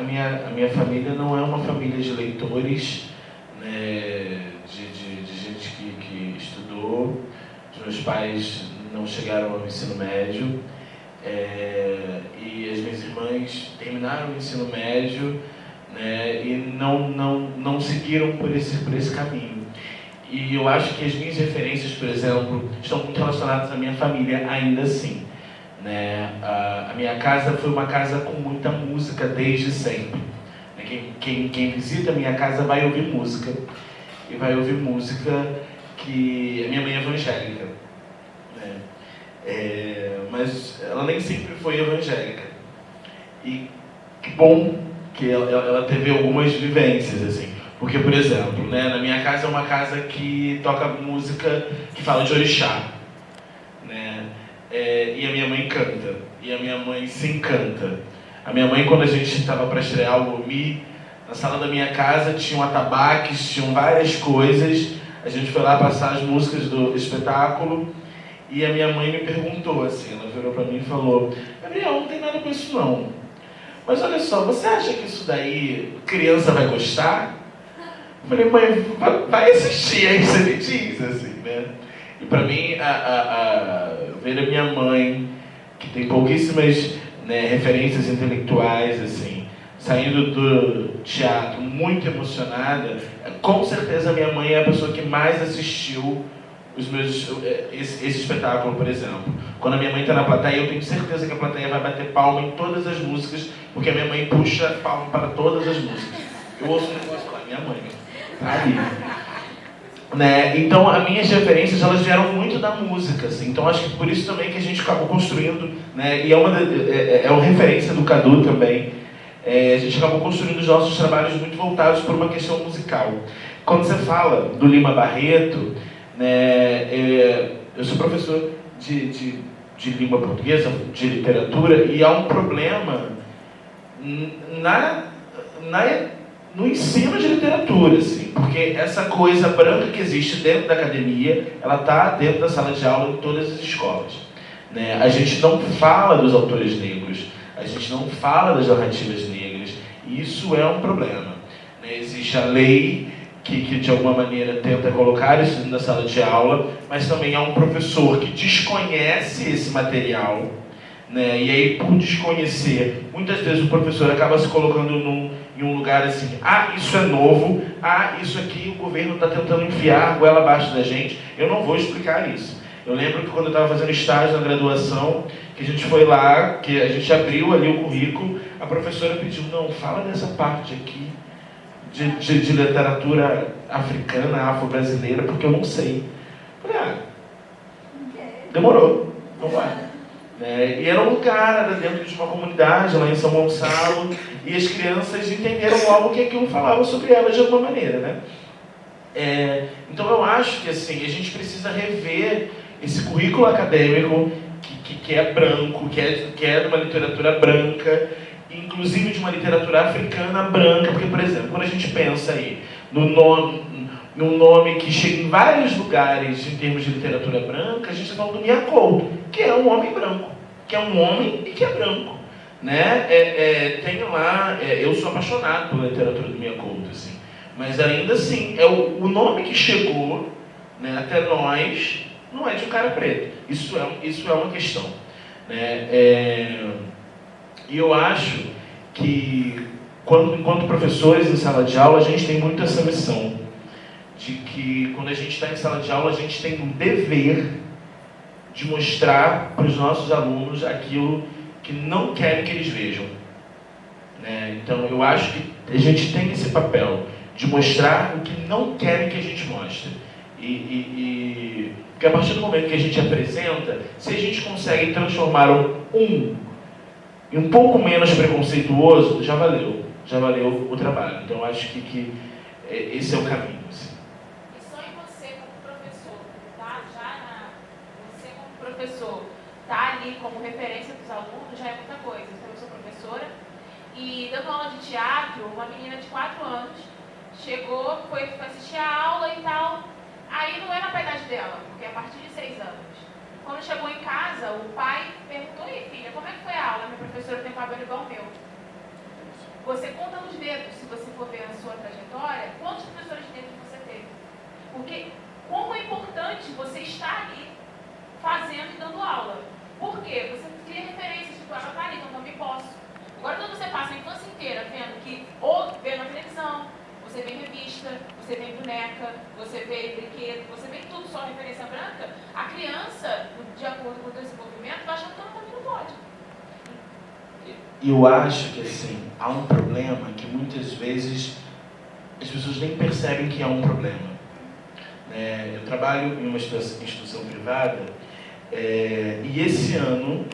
família não é uma família de leitores, né? De gente que estudou. Os meus pais não chegaram ao ensino médio. E as minhas irmãs terminaram o ensino médio, né, e não seguiram por esse caminho. E eu acho que as minhas referências, por exemplo, estão muito relacionadas à minha família, ainda assim. Né? A minha casa foi uma casa com muita música desde sempre. Quem visita a minha casa vai ouvir música. E vai ouvir música que a minha mãe é evangélica. Né? Mas ela nem sempre foi evangélica. E que bom que ela teve algumas vivências, assim. Porque, por exemplo, né, na minha casa é uma casa que toca música que fala de orixá. Né? E a minha mãe canta. E a minha mãe se encanta. A minha mãe, quando a gente estava para estrear o Gomi, na sala da minha casa tinham atabaques, tinham várias coisas. A gente foi lá passar as músicas do espetáculo. E a minha mãe me perguntou, assim, ela virou para mim e falou: Gabriel, não tem nada com isso não. Mas olha só, você acha que isso daí criança vai gostar? Eu falei: mãe, vai assistir, aí você me diz, assim, né? E para mim, ver a minha mãe, que tem pouquíssimas, né, referências intelectuais, assim, saindo do teatro muito emocionada, com certeza a minha mãe é a pessoa que mais assistiu esse espetáculo, por exemplo. Quando a minha mãe está na plateia, eu tenho certeza que a plateia vai bater palma em todas as músicas, porque a minha mãe puxa palma para todas as músicas. Eu ouço um negócio lá, minha mãe tá ali. Né? Então, as minhas referências, elas vieram muito da música, assim. Então, acho que por isso também que a gente acabou construindo, né? E é uma referência do Cadu também. A gente acabou construindo os nossos trabalhos muito voltados por uma questão musical. Quando você fala do Lima Barreto, né, eu sou professor de língua portuguesa, de literatura, e há um problema no ensino de literatura, assim, porque essa coisa branca que existe dentro da academia, ela está dentro da sala de aula em todas as escolas. né? A gente não fala dos autores negros, a gente não fala das narrativas negras, e isso é um problema, né? Existe a lei que de alguma maneira tenta colocar isso na sala de aula, mas também há um professor que desconhece esse material, né? E aí, por desconhecer, muitas vezes o professor acaba se colocando em um lugar assim: ah, isso é novo, ah, isso aqui o governo está tentando enfiar a goela abaixo da gente, eu não vou explicar isso. Eu lembro que quando eu estava fazendo estágio na graduação, que a gente foi lá, que a gente abriu ali o currículo, a professora pediu: não, fala dessa parte aqui de literatura africana, afro-brasileira, porque eu não sei. Eu falei: demorou, vamos lá. E era um lugar, era dentro de uma comunidade lá em São Gonçalo, e as crianças entenderam logo que aquilo falava sobre elas de alguma maneira, né? Então eu acho que assim, a gente precisa rever esse currículo acadêmico que é branco, que é de uma literatura branca, inclusive de uma literatura africana branca, porque, por exemplo, quando a gente pensa aí num nome que chega em vários lugares em termos de literatura branca, a gente está falando do Mia Couto, que é um homem branco, que é um homem e que é branco, né? Tem lá, eu sou apaixonado pela literatura do Mia Couto, assim, mas ainda assim, o nome que chegou, né, até nós não é de um cara preto. Isso é uma questão, né? E eu acho que, enquanto professores em sala de aula, a gente tem muito essa missão de que, quando a gente está em sala de aula, a gente tem o dever de mostrar para os nossos alunos aquilo que não querem que eles vejam, né? Então, eu acho que a gente tem esse papel de mostrar o que não querem que a gente mostre. Porque a partir do momento que a gente apresenta, se a gente consegue transformar em um pouco menos preconceituoso, já valeu o trabalho. Então, eu acho que esse é o caminho, assim. E só em você como professor, tá? Você como professor, tá ali como referência dos alunos, já é muita coisa. Eu sou professora e, dando aula de teatro, uma menina de 4 anos chegou, foi assistir a aula e tal. Aí não era pra idade dela, porque é a partir de 6 anos. Quando chegou em casa, o pai perguntou: ei, filha, como é que foi a aula? Minha professora tem cabelo igual o meu. Você conta nos dedos, se você for ver a sua trajetória, quantos professores negros você teve. Porque como é importante você estar ali fazendo e dando aula. Por quê? Você cria referências, tipo, ela tá ali, então também posso. Agora, quando você passa a infância inteira vendo que, ou vê na televisão, você vê revista, você vê boneca, você vê brinquedo, você vê tudo só referência branca, a criança, de acordo com o desenvolvimento, vai achando que ela também não pode. Eu acho que, assim, há um problema que muitas vezes as pessoas nem percebem que há um problema, né? Eu trabalho em uma instituição privada, e esse ano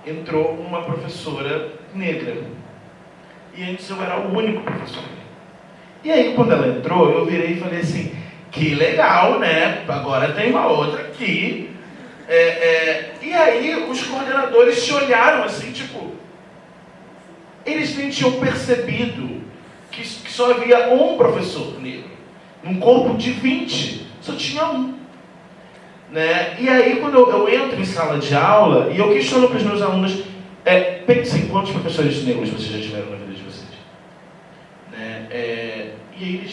entrou uma professora negra. E antes eu era o único professor. E aí, quando ela entrou, eu virei e falei assim: que legal, né? Agora tem uma outra aqui. E aí, os coordenadores se olharam assim, tipo... Eles nem tinham percebido que só havia um professor negro. Num corpo de 20, só tinha um. Né? E aí, quando eu entro em sala de aula, e eu questiono para os meus alunos... pensem quantos professores negros vocês já tiveram na vida de vocês. Né? E aí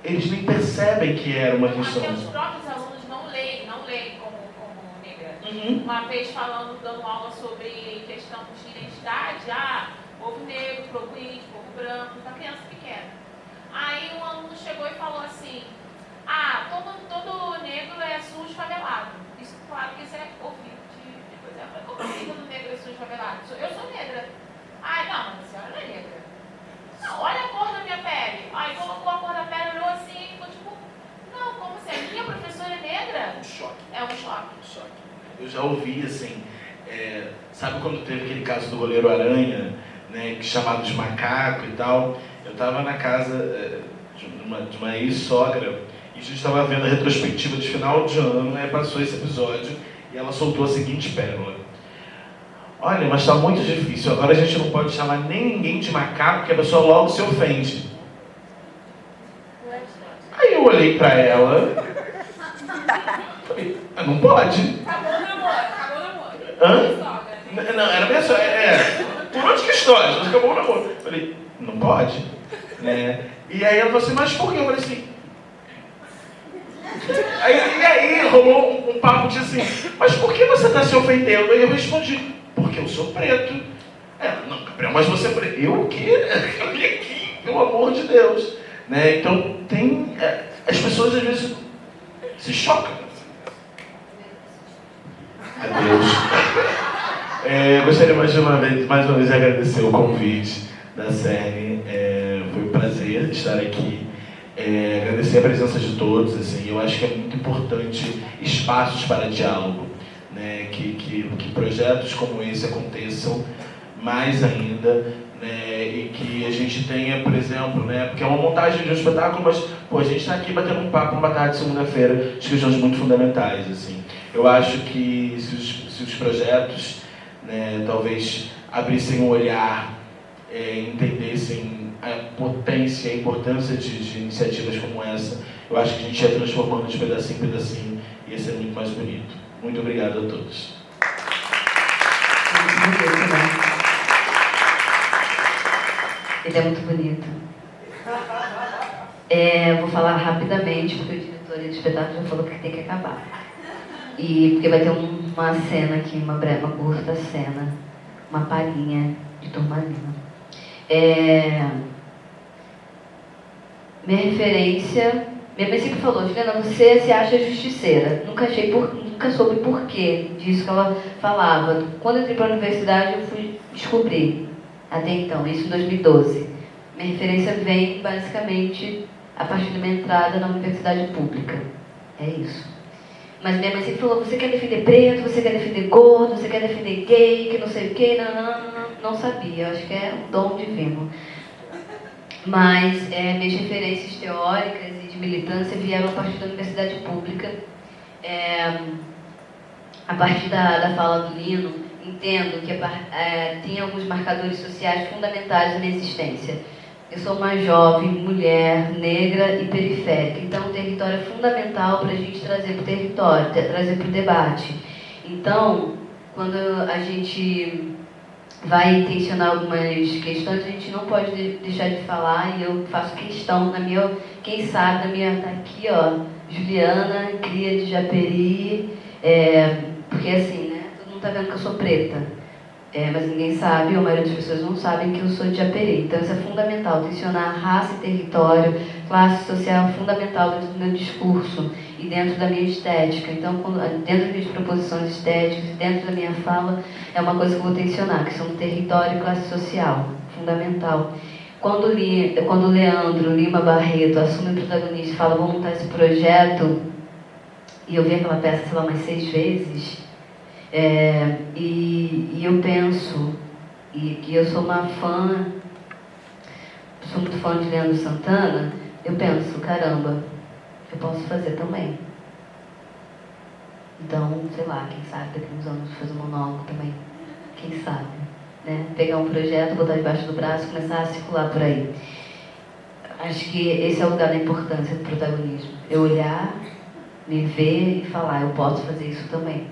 eles nem percebem que era uma questão. Até os próprios alunos não leem como negra. Uhum. Uma vez dando aula sobre questão de identidade, povo negro, povo índio, povo branco, uma criança pequena. Aí um aluno chegou e falou assim: todo negro é sujo, favelado. Isso, claro que isso é ouvido de coisa. Eu falei: como assim todo negro é sujo, favelado? Eu sou negra. Não, mas a senhora não é negra. Não, olha a cor da minha pele. Aí colocou a cor da pele, olhou assim e ficou tipo: não, como assim? Minha professora é negra? Um choque. É um choque. Eu já ouvi assim, sabe quando teve aquele caso do goleiro Aranha, né, chamado de macaco e tal? Eu estava na casa de uma ex-sogra e a gente estava vendo a retrospectiva de final de ano, né, passou esse episódio e ela soltou a seguinte pérola: olha, mas está muito difícil, agora a gente não pode chamar nem ninguém de macaco, porque a pessoa logo se ofende. Aí eu olhei para ela, falei: não pode. Acabou o namoro. Hã? Não, era minha sogra. Por outras questões, nós acabamos o namoro. Eu falei, não pode? Né? E aí ela falou assim, mas por quê? Eu falei assim. E aí rolou um papo de assim, mas por que você está se ofendendo? E eu respondi, porque eu sou preto. Ela, não, Gabriel, mas você é preto. Eu o quê? Eu vim aqui, pelo amor de Deus. Né? Então tem. As pessoas às vezes se chocam. Adeus. Gostaria mais uma vez de agradecer o convite da CERN. Foi um prazer estar aqui. Agradecer a presença de todos. Assim, eu acho que é muito importante espaços para diálogo, né? Que projetos como esse aconteçam mais ainda, né? E que a gente tenha, por exemplo, né? Porque é uma montagem de um espetáculo, mas pô, a gente está aqui batendo um papo numa tarde de segunda-feira de questões muito fundamentais. Assim. Eu acho que se os projetos, né, talvez abrissem o olhar, entendessem a potência e a importância de iniciativas como essa, eu acho que a gente ia transformando de pedacinho em pedacinho e ia ser muito mais bonito. Muito obrigado a todos. Ele é muito bonito. Vou falar rapidamente, porque o diretor do espetáculo já falou que tem que acabar. E porque vai ter uma cena aqui, uma curta cena, uma palhinha de Turmalina. Minha referência, minha mãe sempre falou, Juliana, você se acha justiceira. Nunca soube porquê disso que ela falava. Quando eu entrei para a universidade, eu fui descobrir. Até então, isso em 2012. Minha referência vem, basicamente, a partir da minha entrada na universidade pública. É isso. Mas minha mãe sempre falou, você quer defender preto, você quer defender gordo, você quer defender gay, que não sei o quê. Não sabia. Eu acho que é um dom divino. Mas minhas referências teóricas e de militância vieram a partir da universidade pública. A partir da fala do Lino, entendo que tem alguns marcadores sociais fundamentais na minha existência. Eu sou uma jovem, mulher, negra e periférica. Então, o território é fundamental para a gente trazer para o território, trazer para o debate. Então, quando a gente vai intencionar algumas questões, a gente não pode deixar de falar, e eu faço questão, quem sabe, tá aqui, ó, Juliana, cria de Japeri, porque assim, né, todo mundo tá vendo que eu sou preta. Mas ninguém sabe, ou a maioria das pessoas não sabem que eu sou de Japeri. Então isso é fundamental, tensionar raça e território, classe social, fundamental dentro do meu discurso e dentro da minha estética. Então, dentro das minhas proposições estéticas e dentro da minha fala, é uma coisa que eu vou tensionar, que são território e classe social, fundamental. Quando o Leandro Lima Barreto assume o protagonista e fala, vamos montar esse projeto, e eu vi aquela peça, sei lá, umas 6 vezes, e eu penso, e que eu sou muito fã de Leandro Santana, eu penso, caramba, eu posso fazer também. Então, sei lá, quem sabe daqui a uns anos fazer um monólogo também, quem sabe, né? Pegar um projeto, botar debaixo do braço e começar a circular por aí. Acho que esse é o lugar da importância do protagonismo. Eu olhar, me ver e falar, eu posso fazer isso também.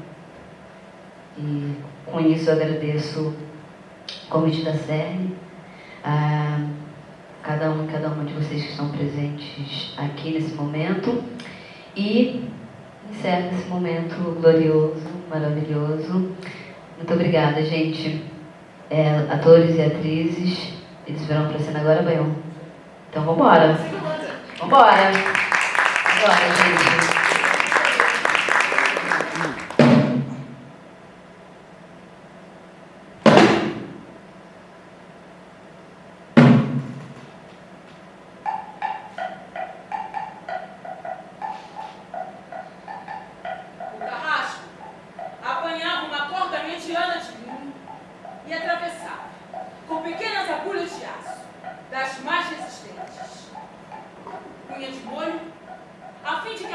E com isso eu agradeço o convite da CERN, a cada uma de vocês que estão presentes aqui nesse momento, e encerro esse momento glorioso, maravilhoso. Muito obrigada, gente. Atores e atrizes, eles virão para a cena agora, Baião? Então vambora! Vambora, gente! das mais resistentes. Cunha de molho, a fim de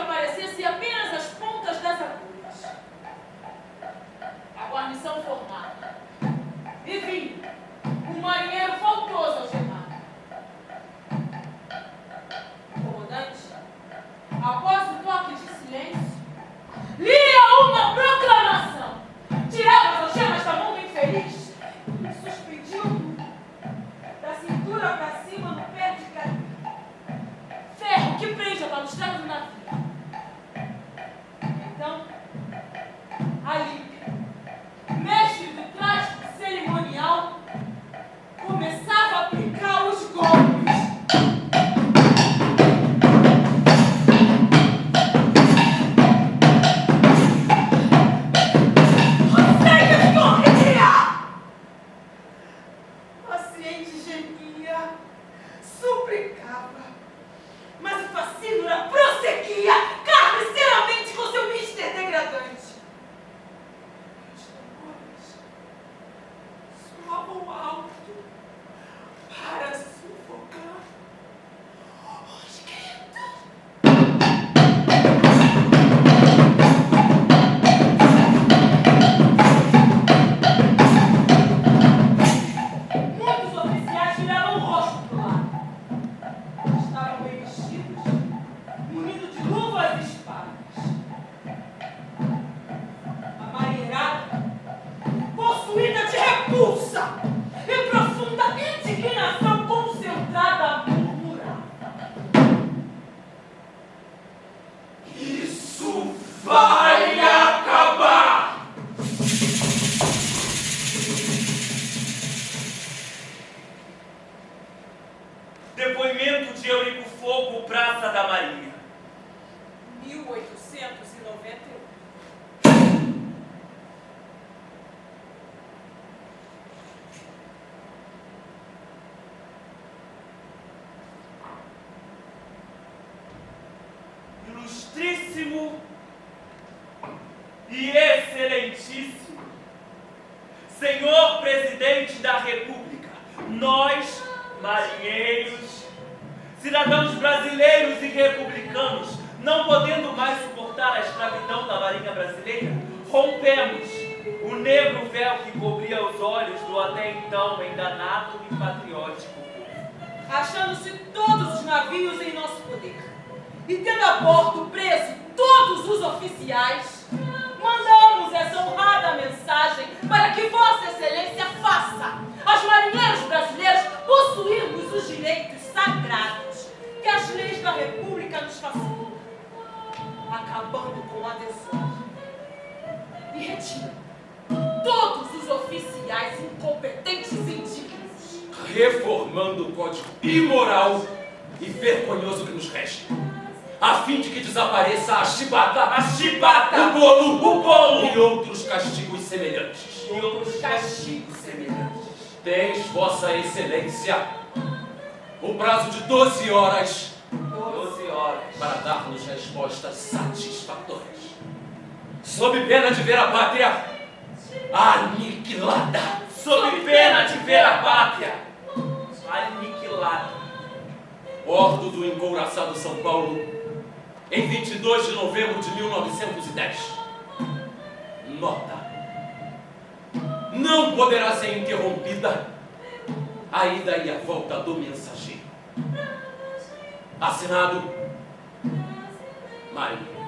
desafio. Então, ali, mestre do traje cerimonial, começava a aplicar os golpes. Suplicava, mas o Facínora prosseguia carniceiramente com seu mister degradante. Os tambores soavam alto para sufocar os gritos. Muitos oficiais viravam o rosto pro lado. Estavam bem vestidos, munidos de luvas e espadas. A marinheirada, possuída de repulsa e profunda indignação concentrada, murmurava: isso vai acabar! Depoimento de Eurico Fogo, Praça da Marinha. 1891. Ilustríssimo e excelentíssimo Senhor Presidente da República, nós, marinheiros, cidadãos brasileiros e republicanos, não podendo mais suportar a escravidão da Marinha Brasileira, rompemos o negro véu que cobria os olhos do até então enganado e patriótico povo. Achando-se todos os navios em nosso poder e tendo a bordo preso todos os oficiais, mandamos essa honrada mensagem para que Vossa Excelência faça aos marinheiros brasileiros possuirmos os direitos sagrados que as leis da República nos facilitam, acabando com a desordem e retirando todos os oficiais incompetentes e indignos, reformando o código imoral e vergonhoso que nos resta, a fim de que desapareça a chibata, o bolo e outros castigos semelhantes. Tens, Vossa Excelência, o prazo de 12 horas para dar-nos respostas satisfatórias, sob pena de ver a pátria aniquilada. Sob pena de ver a pátria aniquilada. Bordo do encouraçado São Paulo, em 22 de novembro de 1910. Nota: não poderá ser interrompida a ida e a volta do mensageiro. Assinado Marinho.